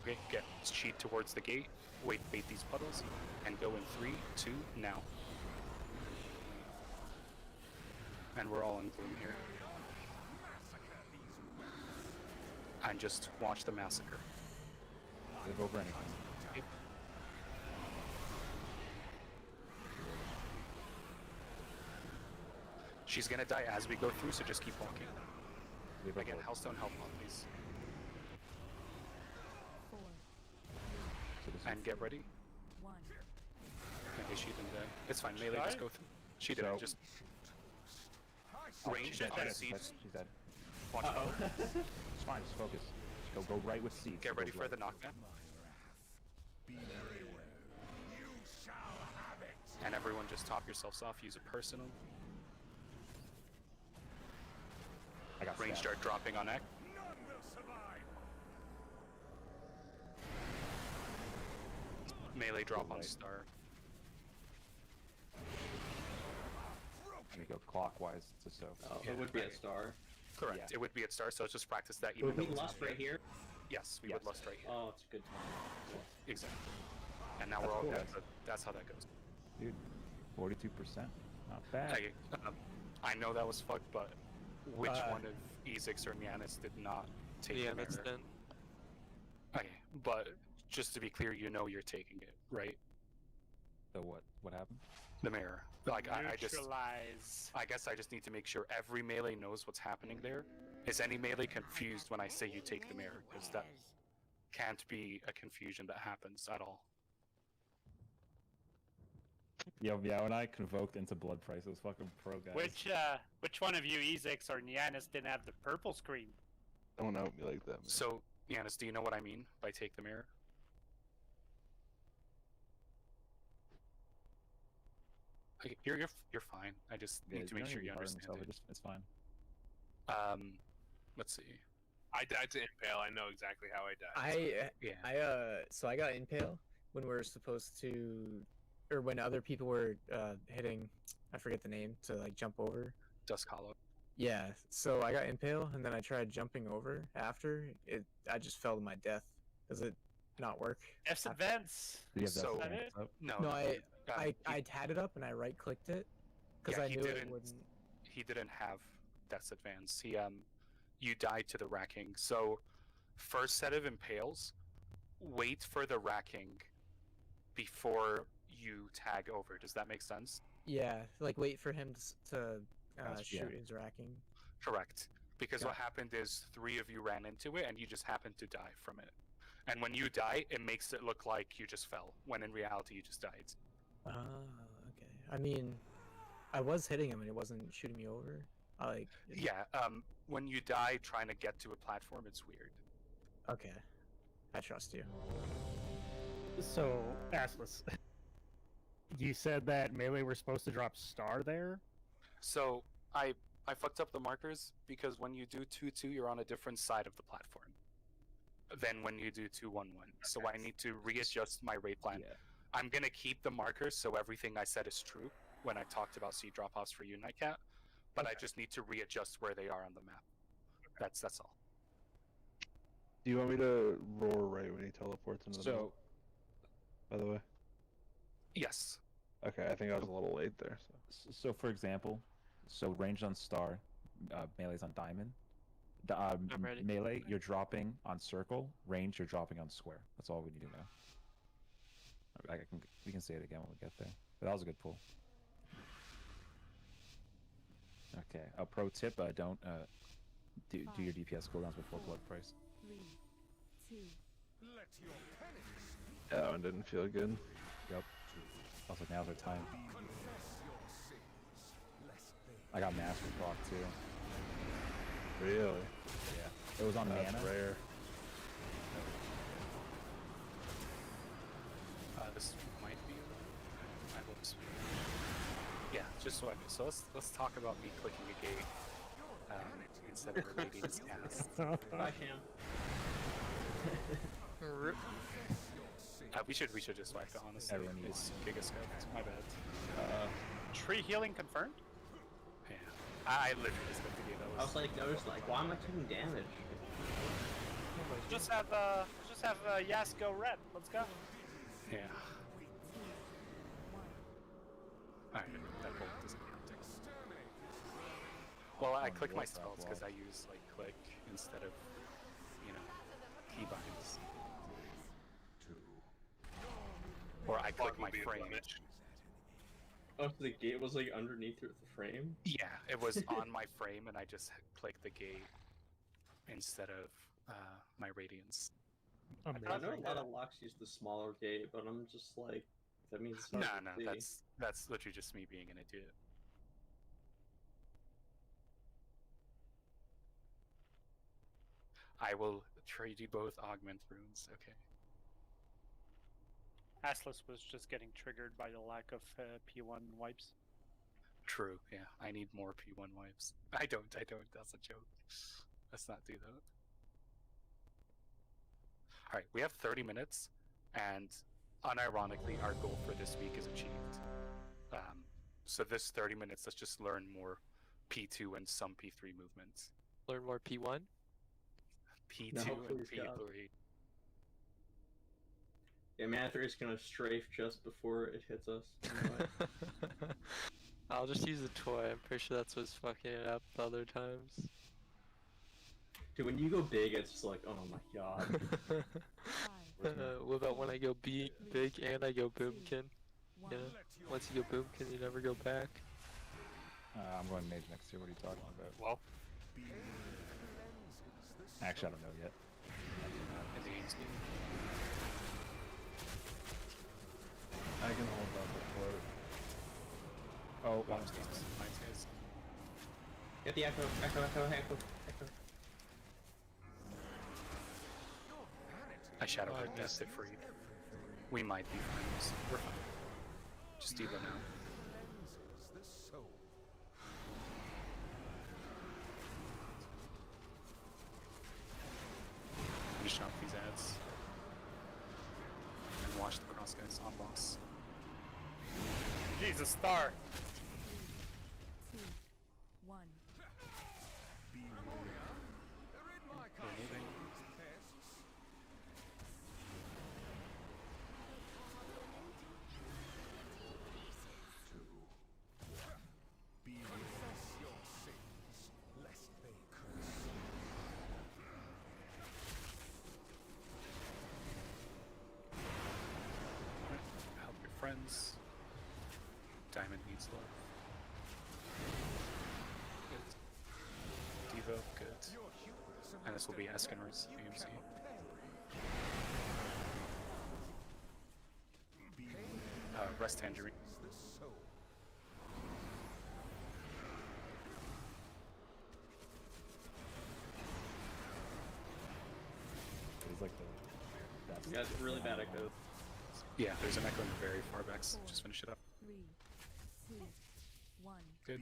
Okay, get cheat towards the gate. Wait, bait these puddles, and go in 3, 2, now. And we're all in gloom here. And just watch the massacre. Live over anything. Yep. She's gonna die as we go through, so just keep walking. Leave Again, over. Hellstone, help on, please. 4, So this is And get ready. 1. Okay, she didn't die. It's fine, melee, just go through. She didn't, So- just Oh, range she's and dead. seeds. She's dead. Watch out. It's fine. Just focus. Just go right with seeds. Get Go ready for right. the knockdown. And everyone just top yourselves off, use a personal. I got Range stabbed. dart dropping on Ek. Melee drop on Right. Star. Let me go clockwise to soak. Oh, Yeah. it would be a star. Correct. Yeah. It would be at Star, so let's just practice that. Even Would we though it's lust not right yet. here? Yes, we Yes. would lust right here. Oh, it's a good time. Exactly. And now That's we're all cool, dead, guys. but that's how that goes. Dude, 42%. Not bad. Okay, I know that was fucked, but which Uh, one of Ezek's or Nyanis did not take Yeah, the that's mirror? done. Okay, but just to be clear, you know you're taking it, right? So what? What happened? The mirror. Like I Neutralize. guess I just need to make sure every melee knows what's happening there. Is any melee confused when I say you take the mirror? Because that can't be a confusion that happens at all. Yo, Meow and I convoked into blood prices. Fucking pro guys. Which one of you, Ezek's or Nyanis, didn't have the purple screen? Don't out me like that, man. So, Yanis, do you know what I mean by take the mirror? Okay, you're fine. I just Yeah, need to make don't sure need you to harden understand yourself, it. It's fine. Let's see. I died to impale. I know exactly how I died. Yeah. So I got impale when we were supposed to, or when other people were hitting, I forget the name, to like jump over. Dusk Hollow. Yeah, so I got impale and then I tried jumping over after it. I just fell to my death. Does it not work? F's advance. Do you have that So- full Is that up? No, No, he- I had it up and I right clicked it because Yeah, I he knew it didn't- wouldn't. he didn't have Death's Advance. You died to the racking. So, first set of impales, wait for the racking before you tag over. Does that make sense? Yeah, like wait for him to Gotcha, shoot yeah. his racking. Correct. Because what Got it. happened is 3 of you ran into it and you just happened to die from it. And when you die, it makes it look like you just fell, when in reality you just died. Ah, okay. I mean, I was hitting him and it wasn't shooting me over. Yeah, when you die trying to get to a platform, it's weird. Okay, I trust you. So, Assless, you said that melee were supposed to drop star there? So, I fucked up the markers because when you do 2-2, you're on a different side of the platform than when you do 2-1-1. So I need to readjust my rate plan. Yeah. I'm gonna keep the markers so everything I said is true when I talked about seed drop-offs for you, Nightcat, but I just need to readjust where they are on the map. That's all. Do you want me to roar right when he teleports into the map, So, by the way? Yes. Okay, I think I was a little late there. So. so for example, So ranged on star, melee's on diamond. I'm ready. Melee, you're dropping on circle. Range, you're dropping on square. That's all we need to know. We can say it again when we get there. But that was a good pull. Okay, a pro tip: don't do your DPS cooldowns before blood price. 3, 2. Let your penance Yeah, that one didn't feel good. Yep. I was like, now's our time. confess your sins, lest they I got master proc too. Really? Yeah. It was on That's mana. rare. This might be. I hope so. Yeah, just so I. So let's talk about me clicking a gate instead of a radiance cast. Bye, Sham. We should just wipe it, honestly. Everyone It's Gigascope. My bad. Tree healing confirmed. Yeah. I literally just looked at you. That I was like, noticed like, why am I taking damage? Just have Yas go red. Let's go. Yeah. Alright, that bolt doesn't count. Well, I click my spells because I use like click instead of, you know, keybinds. Or I click my frame. Oh, the gate was like underneath the frame? Yeah, it was on my frame and I just clicked the gate instead of my radiance. I know a lot of locks use the smaller gate, but I'm just like, that means it's No, hard to no, see. that's literally just me being an idiot. I will trade you both augment runes. Okay. Atlas was just getting triggered by the lack of P1 wipes. True. Yeah, I need more P1 wipes. I don't. That's a joke. Let's not do that. All right, we have 30 minutes, and unironically, our goal for this week is achieved. So this 30 minutes, let's just learn more P2 and some P3 movements. Learn more P1. P2 No, and please, God. P3. Yeah, Mather is gonna strafe just before it hits us. I'll just use a toy. I'm pretty sure that's what's fucking it up the other times. Dude, when you go big, it's just like, oh my god. What about when I go big and I go boomkin? You know, once you go boomkin, you never go back. I'm going mage next year. What are you talking about? Well, actually, I don't know yet. I can hold up the fort. Oh, watch these. Guys. Get the echo. I shadow her death it free. We might be friends. We're fine. Just Diva now. Finish off these ads. And watch the cross guys on boss. Jesus, star. 2, 1. We're moving. Help your friends. Diamond needs love. Good. Devo, good. And this will be Eskinner's AMC. Rest Tangerine. It's like the. You got really bad echo. Yeah, there's an echo in the very far back. Just finish it up. 3, 2, 1. Good.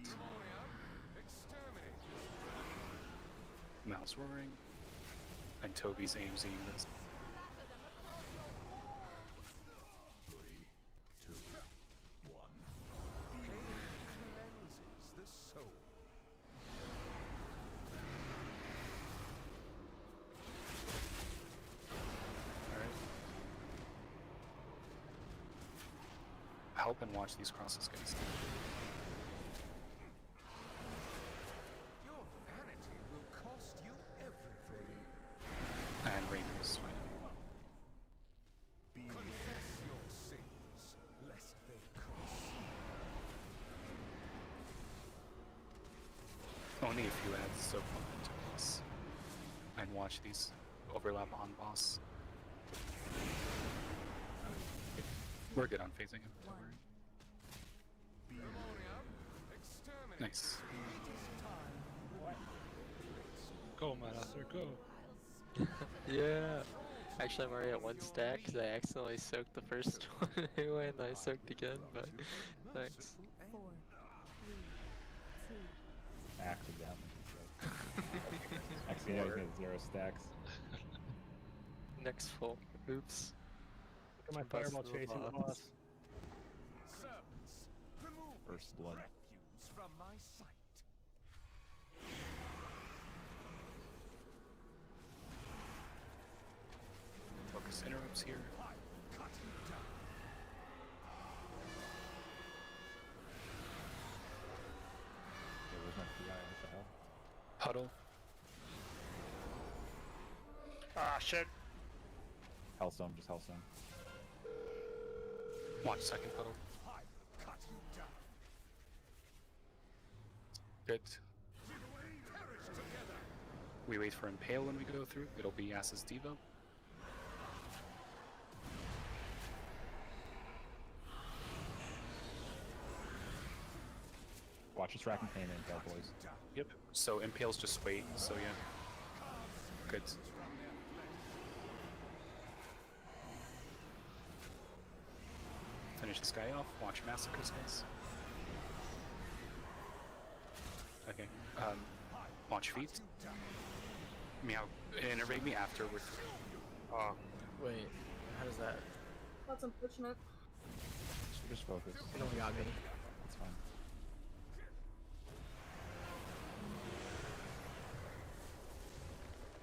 Mouse roaring. And Toby's AMZing this. Help and watch these crosses, guys. Only if you add soak momentum this. And watch these overlap on boss. We're good on phasing him. Don't worry. Nice. Go, Marathon, go. Yeah. Actually, I'm already at 1 stack because I accidentally soaked the first one anyway, and I soaked again, but thanks. 4, 3, 2, Accidentally. Actually, I was getting 0 stacks. Next full. Oops. Look at my fireball chasing the boss. First blood. From my sight. Focus interrupts here. There was no PI, what the hell? Huddle. Ah, shit. Hellstone, just Hellstone. Watch second puddle. Good. We wait for Impale when we go through. It'll be Ass's Devo. Watch us rack and pain Impale, boys. Yep. So Impale's just wait, so yeah. Good. Finish this guy off. Watch Massacres, guys. Okay. Watch feet. Meow. Innervate me after we're through. Oh, wait. How does that? That's unfortunate. Just focus. It only got me. That's fine.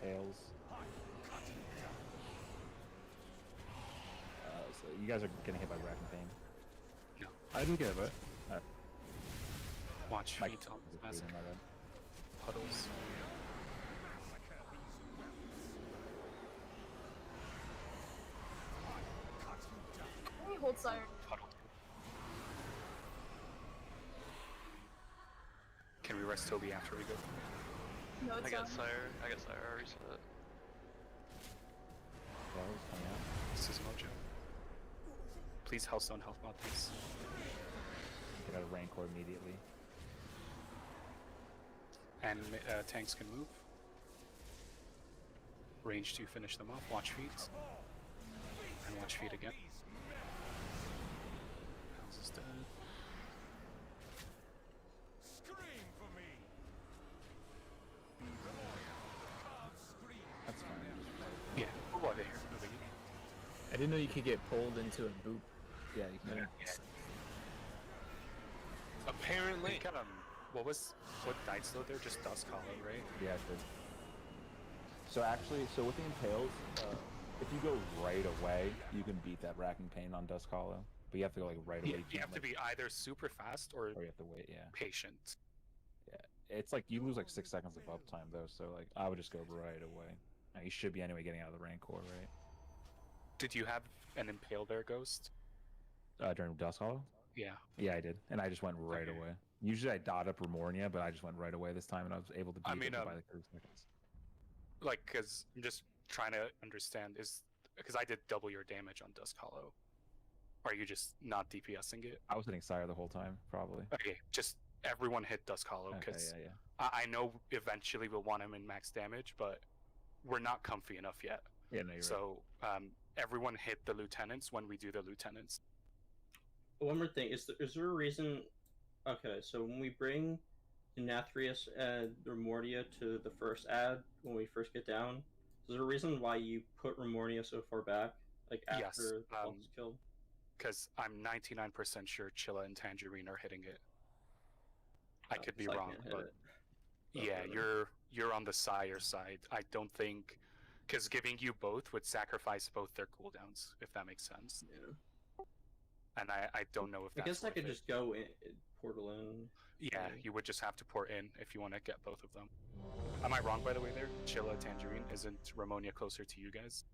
Tails. So you guys are getting hit by rack and pain. No. I didn't get it, but. Alright. Watch Mike, feet on is it Massacre. my bad? Puddles. Let me hold Sire. Puddle. Can we rest Toby after we go through? No, it's I got on. Sire. I got Sire already set. Tails coming out. This is Mojo. Please Hellstone health mod these. Get out of Rancor immediately. And tanks can move. Range to finish them off. Watch feet. And watch feet again. House is dead. Scream for me. That's fine. Yeah, we'll love it here. No biggie. I didn't know you could get pulled into a boop. Yeah, you can. Apparently. What died slow there? Just Dust Hollow, right? Yeah, it did. So actually, with the Impales, if you go right away, you can beat that racking pain on Dusk Hollow. But you have to go like right away. Yeah, you have to be either super fast or you have to wait. Yeah. patient. Yeah, it's like you lose like 6 seconds of uptime though. So like I would just go right away. Now, you should be anyway getting out of the Rancor, right? Did you have an Impale there, Ghost? During Dusk Hollow. Yeah. Yeah, I did, and I just went right Okay. away. Usually I dot up Remornia, but I just went right away this time, and I was able to beat it by like 30 seconds. Like, because I'm just trying to understand, because I did double your damage on Dusk Hollow. Are you just not DPSing it? I was hitting Sire the whole time, probably. Okay, just everyone hit Dusk Hollow, because yeah. I know eventually we'll want him in max damage, but we're not comfy enough yet. Yeah, no, you're So everyone hit the lieutenants when we do the lieutenants. One more thing, is there a reason? Okay, so when we bring Denathrius and Remordia to the first ad, when we first get down, is there a reason why you put Remordia so far back, like after Yes, the boss is killed? Because I'm 99% sure Chilla and Tangerine are hitting it. I could be So I wrong, can't hit but it. yeah, whatever. you're on the Sire side. I don't think, because giving you both would sacrifice both their cooldowns, if that makes sense. Yeah. And I don't know if I that's guess I could worth it. just go in, portal in. Yeah, you would just have to port in if you want to get both of them. Am I wrong, by the way, there? Chilla, Tangerine, isn't Ramonia closer to you guys?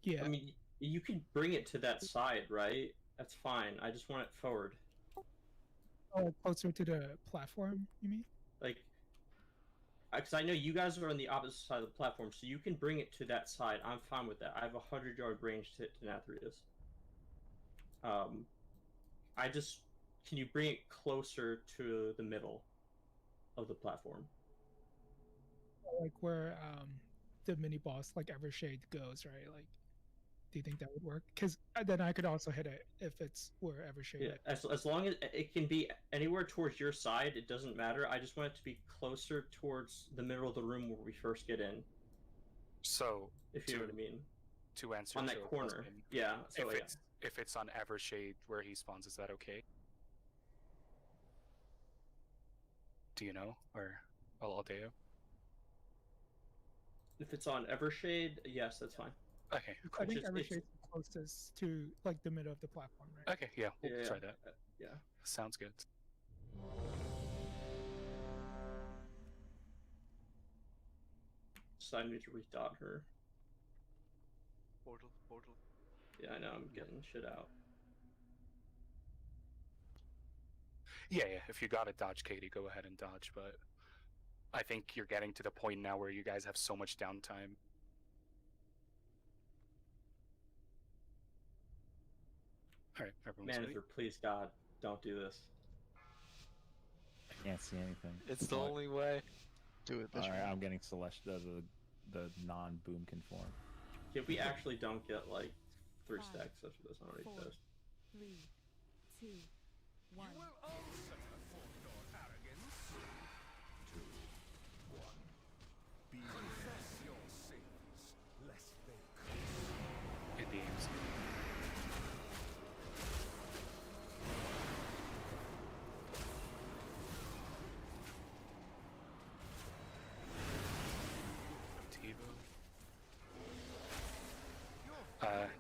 Yeah. I mean, you could bring it to that side, right? That's fine. I just want it forward. Oh, closer to the platform, you mean? Like, because I know you guys are on the opposite side of the platform, so you can bring it to that side. I'm fine with that. I have a 100-yard range to hit Denathrius. Can you bring it closer to the middle of the platform? Like where the mini boss like Evershade goes, right? Like, do you think that would work? Because then I could also hit it if it's where Evershade. Yeah, as long as it can be anywhere towards your side, it doesn't matter. I just want it to be closer towards the middle of the room where we first get in. So, if you know what I mean. To answer On that Joe's corner. question, Yeah. So if it's on Evershade where he spawns, is that okay? Do you know, or Aldeo? if it's on Evershade, yes, that's fine. Okay. I think Evershade's closest to like the middle of the platform, right? Okay, yeah, we'll try that. Yeah. Sounds good. So I need to redot her. Portal. Yeah, I know, I'm getting shit out. Yeah, if you got to dodge Katie, go ahead and dodge, but I think you're getting to the point now where you guys have so much downtime. Alright, everyone's ready? Manager, please God, don't do this. I can't see anything. It's the only way. Do it, bitch. Alright, I'm getting Celestia, the non-boom conform. If we actually don't get like 3 stacks after this, I'm already 4, pissed. 3, 2, 1. You will answer for your arrogance. 2, 1. Confess your sins, lest they curse. It beams.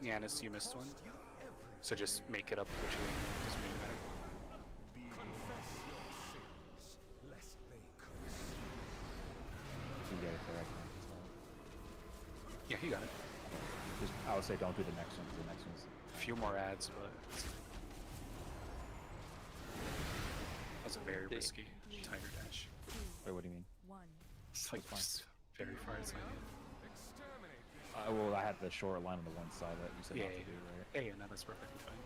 Yanis, you missed one. So just make it up between. Doesn't really matter. Confess your sins, lest they curse. You get it correct. Yeah, you got it. Just, I would say don't do the next one, 'cause the next one's... A few more ads, but that's a very risky Tiger Dash. Wait, what do you mean? It's like just very far outside. Well, I had the short line on the one side that you said not to do, right? Yeah, no, that's perfectly fine.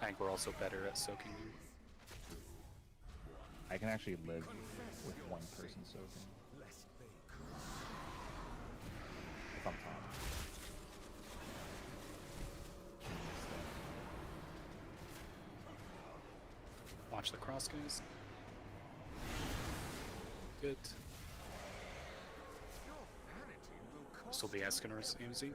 I think we're also better at soaking you. I can actually live with one person soaking. If I'm Tom. Watch the cross, guys. Good. Still be asking her AMZ.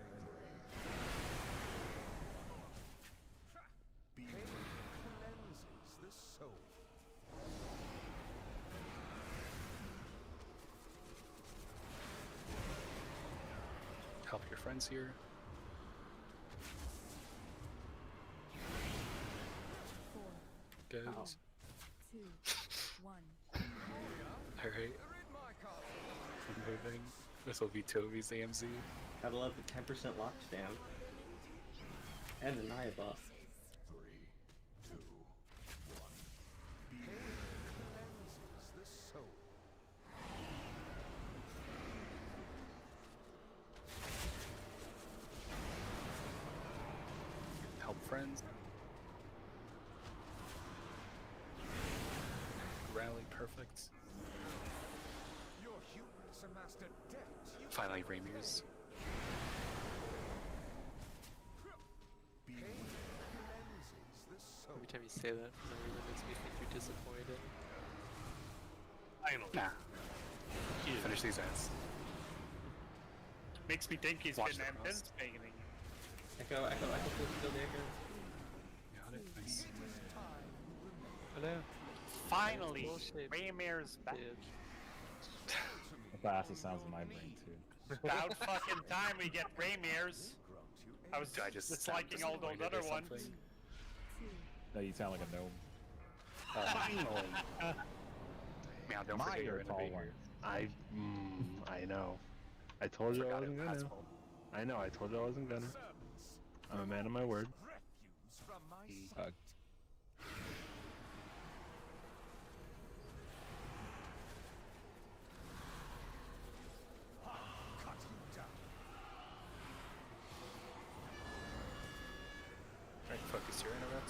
Help your friends here. Good. 2, 1. Alright. I'm moving. This will be Toby's AMZ. Gotta love the 10% lock spam. And the Naya buff. 3, 2, 1. Pain cleanses the soul. Help friends. Rally, perfect. Your hubris amassed a debt. Finally, Ramir's. Pain cleanses the soul. Every time you say that, for some reason, it makes me think you're disappointed. Nah. Finish these ads. Makes me think he's Watch been the cross. anticipating. Echo, please kill the Echo. Got it, nice. Hello. Finally, Bullshit. Raymir's back. The fastest sounds in my brain, too. About fucking time we get Raymir's. I was I just sound disliking all those disappointed or other ones. something. No, you sound like a gnome. Finally! Now, don't forget you're in the tall big one. I know. I told you I wasn't gonna. I know. I told you I wasn't gonna. I'm a man of my word.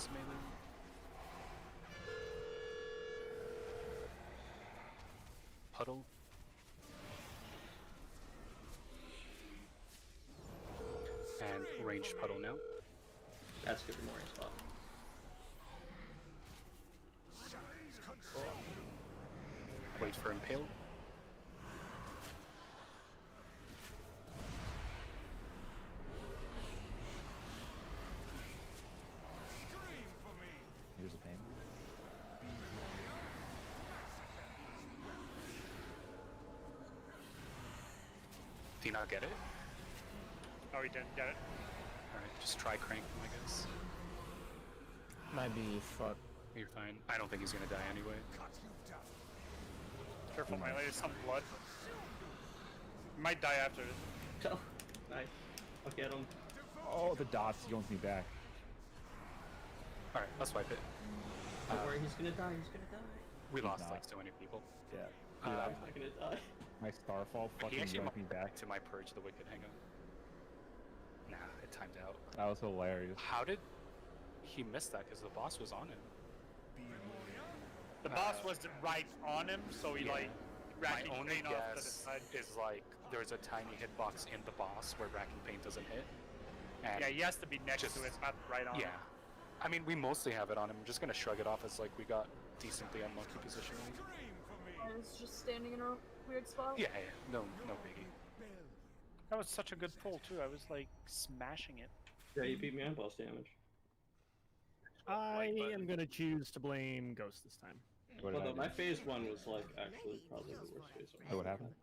Just melee. Puddle. And ranged puddle now. That's good for morning spot. Wait for impale. Here's a pain. Do you not get it? Oh, he didn't get it. Alright, just try crank him, I guess. Might be fuck. You're fine. I don't think he's gonna die anyway. Careful, my lady, some blood. He might die after this. Oh, nice. I'll get him. Oh, the dots yoinked me back. Alright, let's wipe it. Don't worry, he's gonna die. He's gonna die. We He's lost not. like so many people. Yeah. He's not gonna die. My Starfall He fucking actually yoinked me might back. to my Purge the Wicked. Hang on. Nah, it timed out. That was hilarious. How did he miss that? Because the boss was on him. The boss was right on him, so he Yeah. like My racking only pain off to the guess side. is like there's a tiny hitbox in the boss where racking pain doesn't hit. And Yeah, he has to be next just- to it, not right on yeah. him. I mean, we mostly have it on him. I'm just gonna shrug it off as like we got decently unlucky positioning. I was just standing in a weird spot. Yeah, yeah. No biggie. That was such a good pull too. I was like smashing it. Yeah, you beat me on boss damage. I am gonna choose to blame Ghost this time. What did I Well, do? my phase one was like actually probably the worst phase one. Oh, what happened?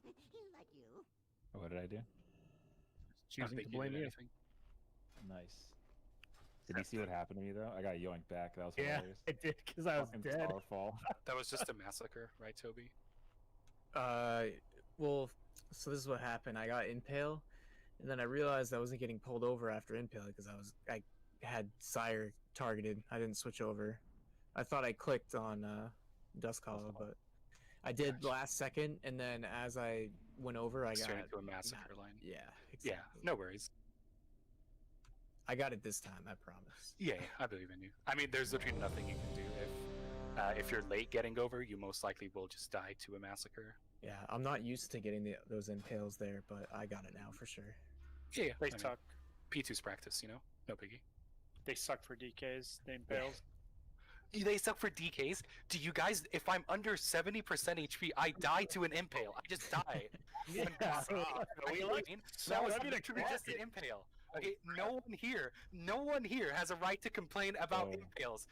He like you. Oh, what did I do? Choosing to blame you. Nice. Did you see what happened to me though? I got yoinked back. That was Yeah, hilarious. I did because I was Fucking dead. Starfall. That was just a massacre, right, Toby? Well, so this is what happened. I got impale, and then I realized I wasn't getting pulled over after impale because I had Sire targeted. I didn't switch over. I thought I clicked on Dusk Hollow, but I did last second, and then as I went over, I got Straight into a massacre line. Yeah, exactly. Yeah, no worries. I got it this time. I promise. Yeah, I believe in you. I mean, there's literally nothing you can do. If you're late getting over, you most likely will just die to a massacre. Yeah, I'm not used to getting those impales there, but I got it now for sure. Yeah, They I mean, suck. P2's practice, you know? No biggie. They suck for DKs. They impales. They suck for DKs? Do you guys, if I'm under 70% HP, I die to an impale. I just die. Yeah. That was literally just an impale. Okay, no one here has a right to complain about impales.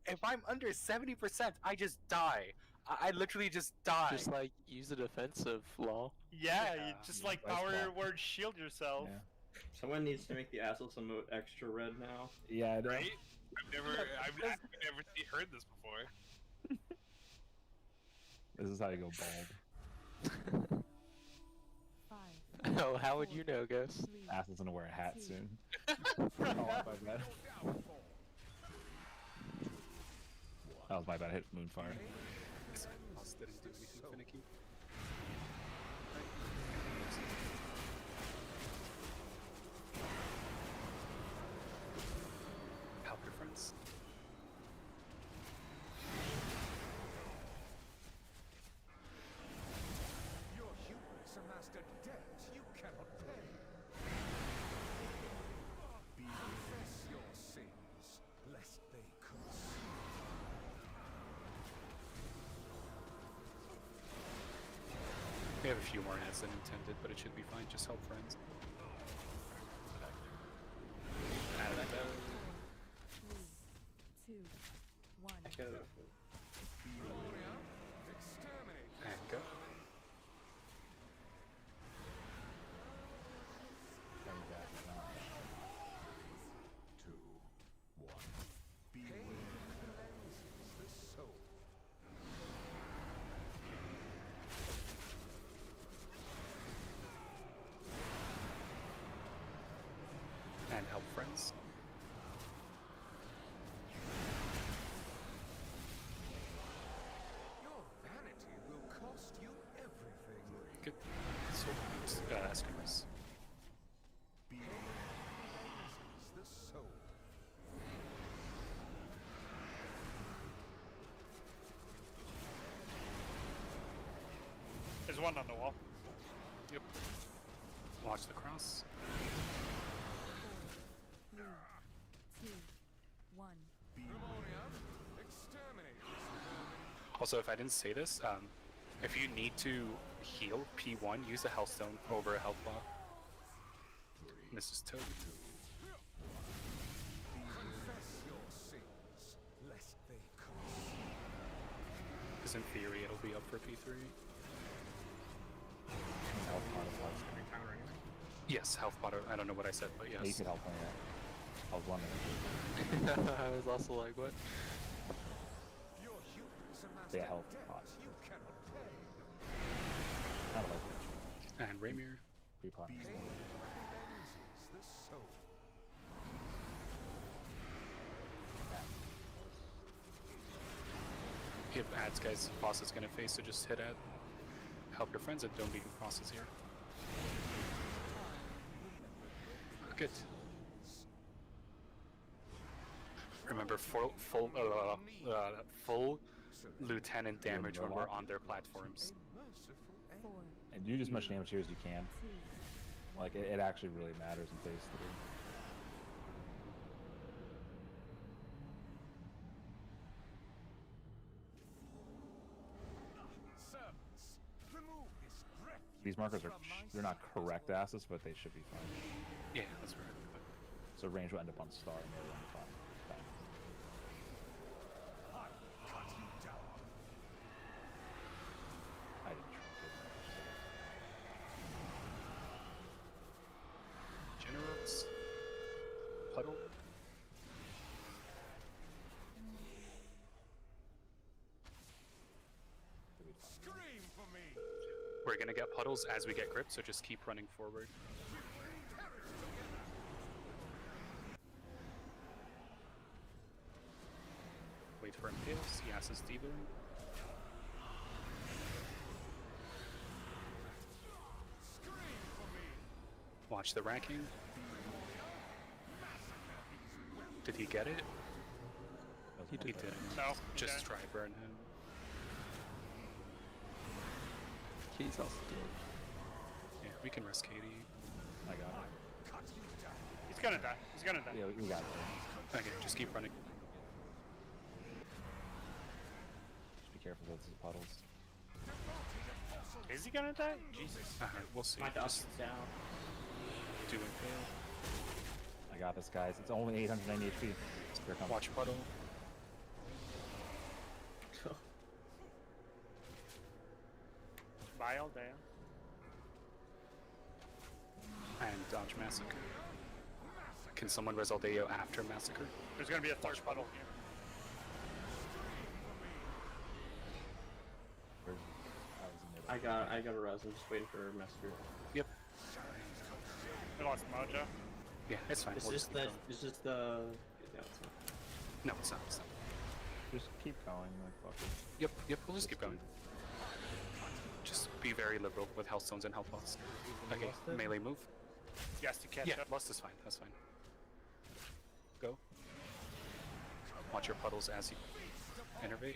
If I'm under 70%, I just die. I literally just die. Just like use a defensive law. Yeah, you just like Nice power block. word shield yourself. Yeah. Someone needs to make the Assless emote extra red now. Yeah, I know. Right? I've never heard this before. This is how you go bald. 5, Oh, how would you know, Ghost? 3, Ass is gonna wear a hat 2, soon. 1. Oh, my bad. That was my bad. I hit Moonfire. This boss didn't do anything finicky. Help your friends. Your hubris amassed a debt you cannot pay. Confess your sins, lest they curse you. We have a few more ads than intended, but it should be fine. Just help friends. And, 3, 2, 1. and go. And help friends. Your vanity will cost you everything. Good. So, Eskimos. The soul. one on the wall. Yep. Watch the cross. 4, 3, 2, 1. Also, if I didn't say this, if you need to heal P1, use a health stone over a health bar. And this is Toad. Because in theory, it'll be up for P3. Health pot is what's coming counter anyway. Yes, health bar. I don't know what I said, but yes. Yeah, you could help on that. I was wondering. I was also like, what? Yeah, health pot. Not like And Raymir. Pre-pot. If ads guys boss is gonna face, so just hit ad. Help your friends and don't leave crosses here. Good. Remember, full lieutenant damage when we're on their platforms. 4, And do as much damage here as you can. 2, Like, it actually really matters in phase 3. These markers are, they're not correct asses, but they should be fine. Yeah, that's right. So range will end up on star and they'll end up on fine. I didn't trunk it. Generals. Puddle. We're gonna get puddles as we get grip, so just keep running forward. Wait for impales. Yas is dealing. Watch the racking. Did he get it? He didn't. No. Just okay. try burn him. He's also dead. Yeah, we can risk KD. I got it. He's gonna die. He's gonna die. Yeah, we got it. Okay, just keep running. Just be careful with these puddles. Is he gonna die? Jesus. Alright, we'll see. My dog's Just down. do impale. I got this, guys. It's only 890 HP. Here it comes. Watch puddle. Bile down. And dodge massacre. Can someone res Aldeo after massacre? There's gonna be a third puddle here. I got a res. I'm just waiting for Master. Yep. I lost mojo. Yeah, it's fine. Is We'll this just keep the? going. Is this the? No, it's not. No, it's not. It's not. Just keep going, like, fuck it. Yep, yep, we'll just keep going. Just be very liberal with health stones and health pots. Okay, melee move. Yes, to catch Yeah, up. lust is fine. That's fine. Go. Watch your puddles as you innervate.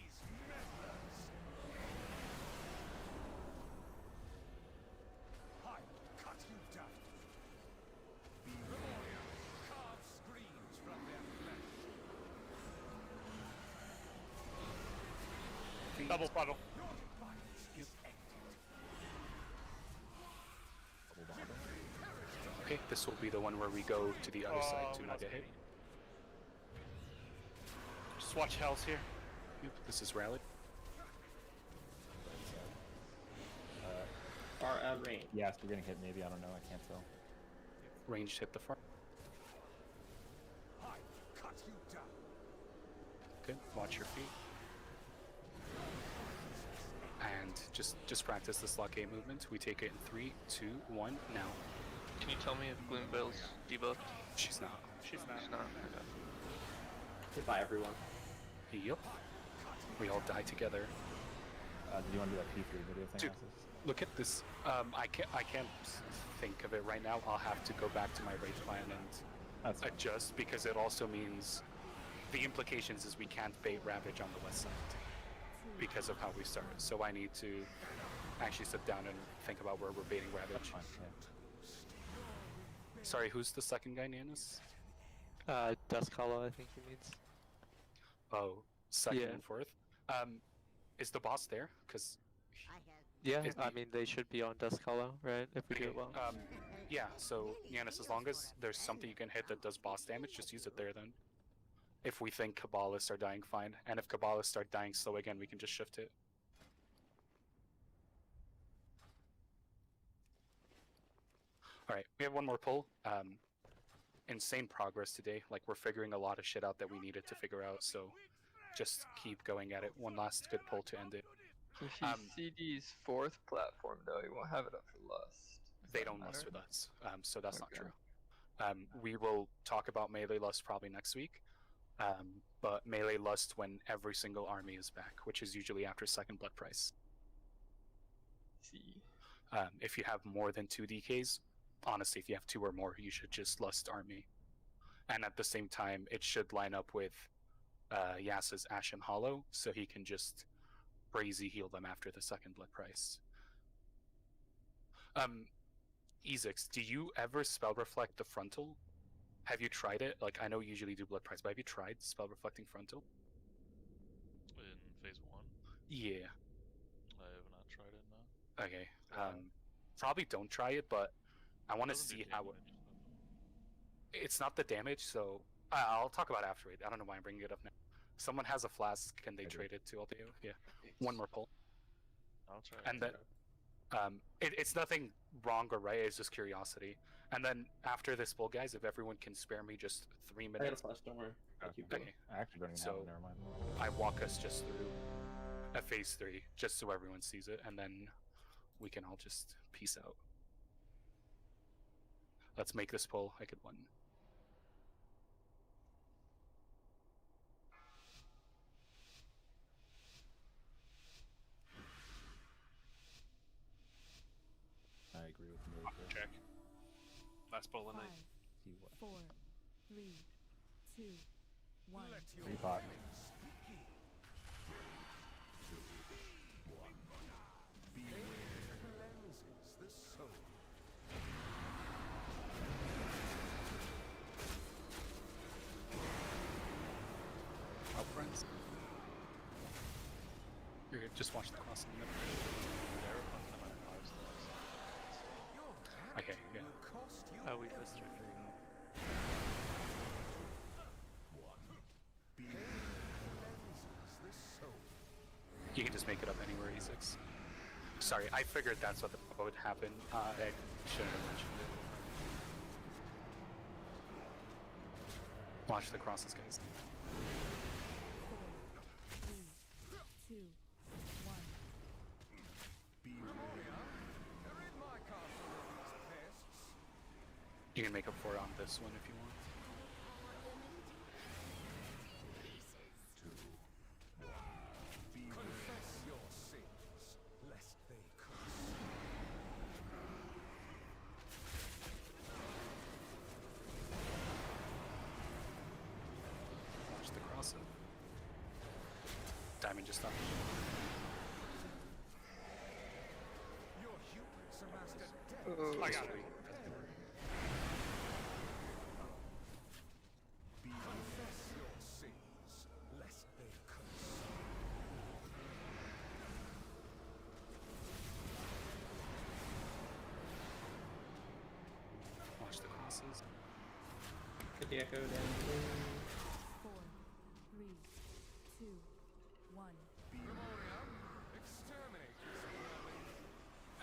Double puddle. Okay, this will be the one where we go to the other side to not get hit. Just watch health here. Yep, this is rallied. Our range. Yes, we're getting hit maybe. I don't know. I can't tell. Ranged hit the front. Good. Watch your feet. And just practice the slot game movement. We take it in 3, 2, 1, now. Can you tell me if Gloomvale's debuffed? She's not. She's not. She's not. Okay. Goodbye, everyone. Yep. We all die together. Do you want to do that P3 video thing? Dude, look at this. I can't think of it right now. I'll have to go back to my rate plan and adjust, because it also means the implications is we can't bait Ravage on the west side because of how we started. So I need to actually sit down and think about where we're baiting Ravage. Sorry, who's the second guy, Nanus? Dusk Hollow, I think he means. Oh, second Yeah. and fourth. Is the boss there? Because Yeah, I mean they should be on Dusk Hollow, right? If we do it well. yeah. So Yanis, as long as there's something you can hit that does boss damage, just use it there then. If we think Kabbalists are dying, fine. And if Kabbalists start dying slow again, we can just shift it. Alright, we have one more pull. Insane progress today. Like, we're figuring a lot of shit out that we needed to figure out, so just keep going at it. One last good pull to end it. If he CD's fourth platform, though, he won't have it up for lust. They don't lust with us, so that's not true. We will talk about melee lust probably next week, but melee lust when every single army is back, which is usually after second blood price. See. If you have more than 2 DKs, honestly, if you have 2 or more, you should just lust army. And at the same time, it should line up with Yas's Ashen Hollow, so he can just crazy heal them after the second blood price. Ezix, do you ever spell reflect the frontal? Have you tried it? Like, I know you usually do blood price, but have you tried spell reflecting frontal? In phase 1? Yeah. I have not tried it, no. Okay. Probably don't try it, but I want to see how it... It's not the damage, so I'll talk about it after it. I don't know why I'm bringing it up now. Someone has a flask, can they trade it to Alteo? Yeah. One more pull. I'll try And then, it's nothing wrong or right, it's just curiosity. And then after this pull, guys, if everyone can spare me just 3 minutes. I got a flash, don't worry. Okay. I actually don't even have it, never mind. I walk us just through a phase 3, just so everyone sees it, and then we can all just peace out. Let's make this pull. I could win. I agree with you. Check. Last pull of the night. 5, 4, 3, 2, 1. Repot. Out friends. You're good. Just watch the cross in the middle. Okay, yeah. Oh, we missed her. You can just make it up anywhere, E6. Sorry, I figured that's what would happen. I shouldn't have mentioned it. Watch the crosses, guys. 4, 3, 2, 1. You can make up for it on this one if you want. Confess your sins, lest they curse. Watch the cross up. Diamond just stopped. Your hubris amassed a debt. I got it. Confess your sins, lest they curse. Watch the crosses. Get the echo down. 4, 3, 2, 1.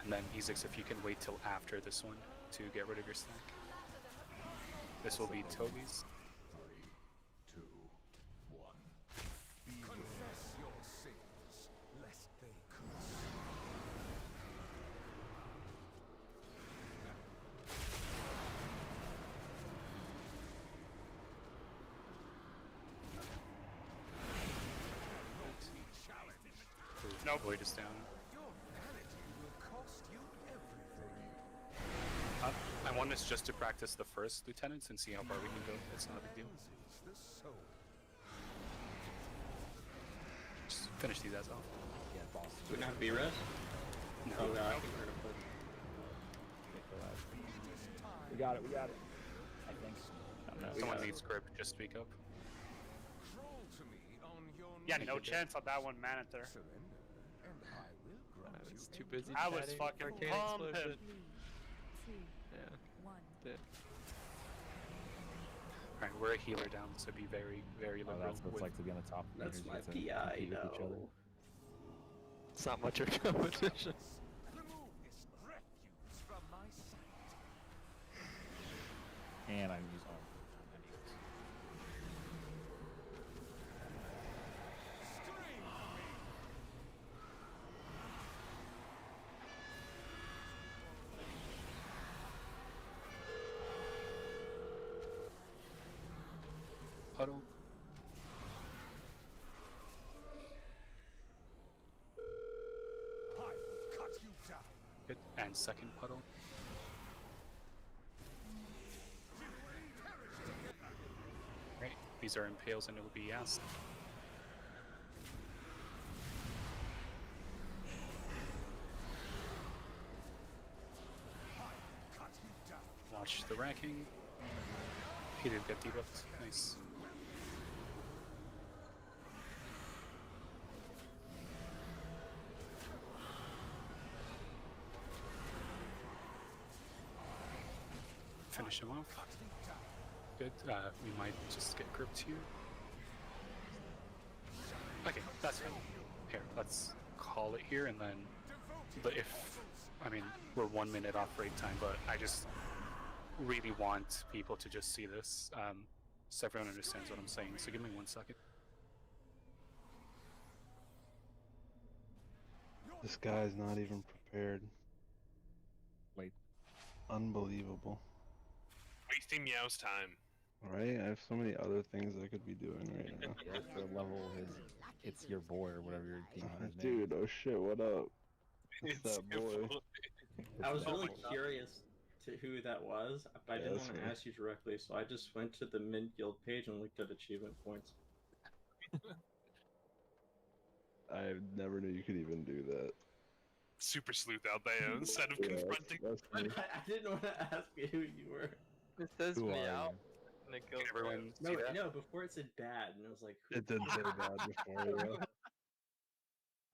And then Ezix, if you can wait till after this one to get rid of your stack. This will be Toby's. 3, 2, 1. Confess your sins, lest they curse. No, Void is down. Your vanity will cost you everything. I want us just to practice the first lieutenants and see how far we can go. It's not a big deal. The soul. Just finish these guys off. Yeah, boss. Do we not have B-res? No. Oh, We got it. We got it. I think. I don't know. Someone needs grip. Just speak up. Crawl to me on your Yeah, knees. no chance on that one man there. Surrender, and I will grant I was you too busy. I was chatting fucking Arcane pumping. Explosion. 3, 2, Yeah. 1. Did. Alright, we're a healer down, so be very, very Oh, liberal. that's what it's with- like to be on the top. That's leaders. You my get to PI, compete with each other. no. It's not much of a competition. remove this refuse from my sight. And I use all. Anyways. Puddle. I will cut you down. Good. And second puddle. Right. These are impales and OBS. Cut you down. Watch the racking. He did get debuffed. Nice. Finish him off. Good. We might just get gripped here. Okay, that's fine. Here, let's call it here, and then. But if, I mean, we're 1 minute off raid time, but I just really want people to just see this, so everyone understands what I'm saying. So give me 1 second. This guy's not even prepared. Wait. Unbelievable. Wasting Meow's time. Right? I have so many other things I could be doing right now. You have to level his. It's your boy or whatever your team is. Dude, oh shit, what up? What's It's that boy? I was Oh really my God. curious to who that was, but I Yeah, didn't that's want to me. ask you directly, so I just went to the Mint Guild page and looked at achievement points. I never knew you could even do that. Super sleuth out there instead of Yeah, confronting. that's me. I didn't want to ask you who you were. It says Who me are out. you? And it goes Can everyone No, see that? no, before it said bad, and I was like, who? It did say bad before, yeah.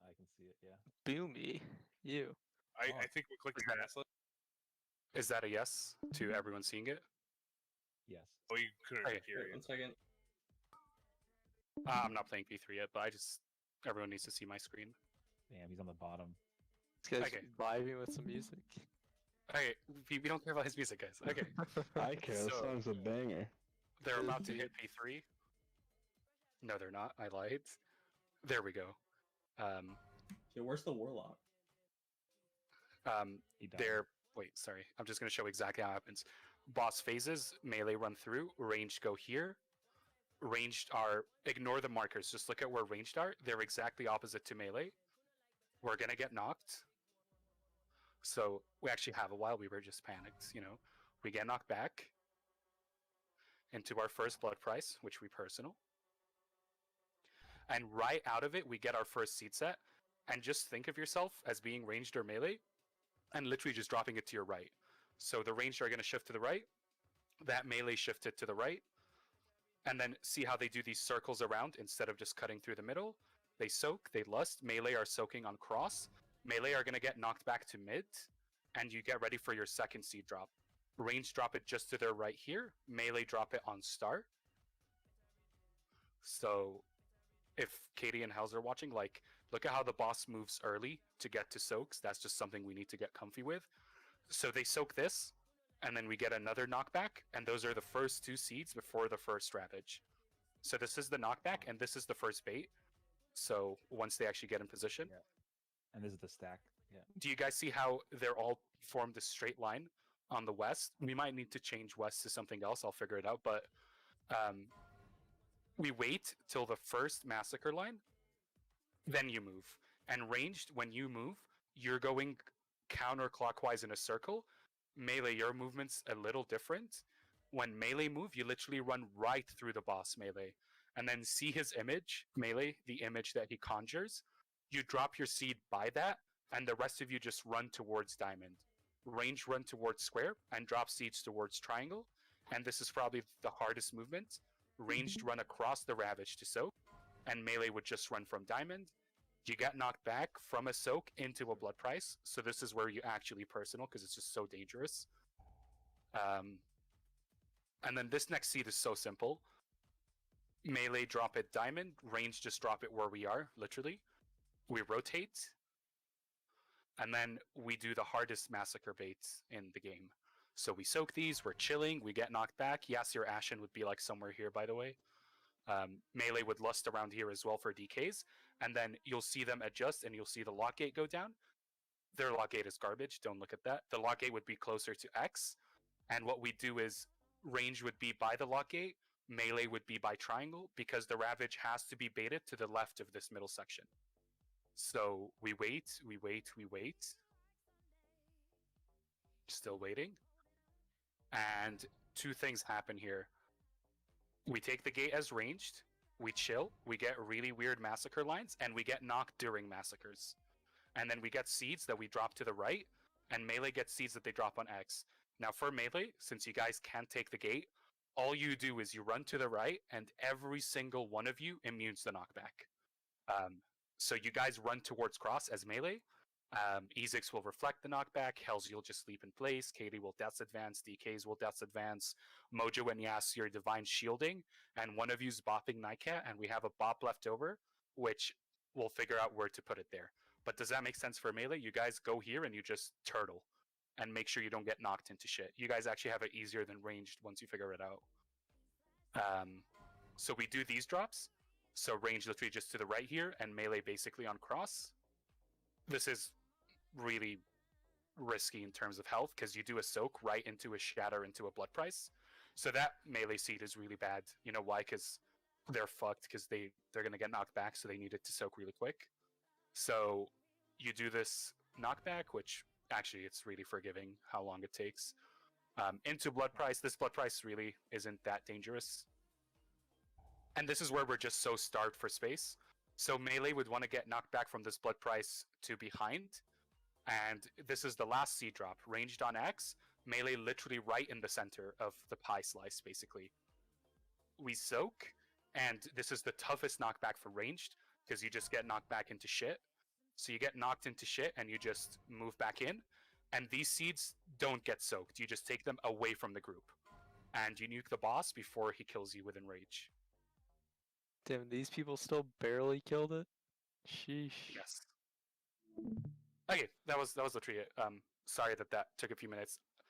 I can see it. Yeah. Boomy. You. I think we're clicking Tesla. Is that a yes to everyone seeing it? Yes. Oh, you couldn't Okay. hear Wait, you. 1 second. I'm not playing P3 yet, but everyone needs to see my screen. Damn, he's on the bottom. This guy's Okay. vibing with some music. Okay, we don't care about his music, guys. Okay. I care, this So- song's a banger. They're about to hit P3. No, they're not. I lied. There we go. Yeah, where's the Warlock? He died. They're wait, sorry. I'm just gonna show exactly how it happens. Boss phases, melee run through, ranged go here. Ranged are ignore the markers. Just look at where ranged are. They're exactly opposite to melee. We're gonna get knocked. So we actually have a while. We were just panicked, you know. We get knocked back into our first blood price, which we personal. And right out of it, we get our first seed set. And just think of yourself as being ranged or melee, and literally just dropping it to your right. So the ranged are going to shift to the right. That melee shifted to the right. And then see how they do these circles around instead of just cutting through the middle. They soak, they lust. Melee are soaking on cross. Melee are going to get knocked back to mid. And you get ready for your second seed drop. Range drop it just to their right here. Melee drop it on start. So if Katie and Hells are watching, like, look at how the boss moves early to get to soaks. That's just something we need to get comfy with. So they soak this, and then we get another knockback, and those are the first two seeds before the first ravage. So this is the knockback, and this is the first bait. So once they actually get in position. Yeah. And this is the stack. Yeah. Do you guys see how they're all formed a straight line on the west? We might need to change west to something else. I'll figure it out. But we wait till the first massacre line, then you move. And ranged, when you move, you're going counterclockwise in a circle. Melee, your movement's a little different. When melee move, you literally run right through the boss melee. And then see his image, melee, the image that he conjures. You drop your seed by that, and the rest of you just run towards diamond. range run towards square, and drop seeds towards triangle. And this is probably the hardest movement. Ranged run across the Ravage to soak, and melee would just run from diamond. You get knocked back from a soak into a blood price, so this is where you actually personal, because it's just so dangerous. And then this next seed is so simple. Melee drop it diamond, range just drop it where we are, literally. We rotate, and then we do the hardest massacre baits in the game. So we soak these, we're chilling, we get knocked back. Yasir Ashen would be like somewhere here, by the way. Melee would lust around here as well for DKs, and then you'll see them adjust, and you'll see the lock gate go down. Their lock gate is garbage, don't look at that. The lock gate would be closer to X, and what we do is range would be by the lock gate, melee would be by triangle, because the Ravage has to be baited to the left of this middle section. So we wait, we wait, we wait. Still waiting. And two things happen here. We take the gate as ranged, we chill, we get really weird massacre lines, and we get knocked during massacres. And then we get seeds that we drop to the right, and melee gets seeds that they drop on X. Now for melee, since you guys can't take the gate, all you do is you run to the right, and every single one of you immunes the knockback. So you guys run towards cross as melee. Ezix will reflect the knockback, Hells you'll just sleep in place, Katie will deaths advance, DKs will deaths advance, Mojo and Yasir divine shielding, and one of you's bopping Nightcat, and we have a bop left over, which we'll figure out where to put it there. But does that make sense for melee? You guys go here and you just turtle, and make sure you don't get knocked into shit. You guys actually have it easier than ranged once you figure it out. So we do these drops, so range literally just to the right here, and melee basically on cross. This is really risky in terms of health, because you do a soak right into a shatter into a blood price. So that melee seed is really bad. You know why? Because they're fucked, because they're going to get knocked back, so they need it to soak really quick. So you do this knockback, which actually it's really forgiving how long it takes. Into blood price, this blood price really isn't that dangerous. And this is where we're just so starved for space. So melee would want to get knocked back from this blood price to behind. And this is the last seed drop, ranged on X, melee literally right in the center of the pie slice, basically. We soak, and this is the toughest knockback for ranged, because you just get knocked back into shit. So you get knocked into shit, and you just move back in. And these seeds don't get soaked. You just take them away from the group. And you nuke the boss before he kills you within rage. Damn, these people still barely killed it? Sheesh. Yes. Okay, that was literally it. Sorry that took a few minutes.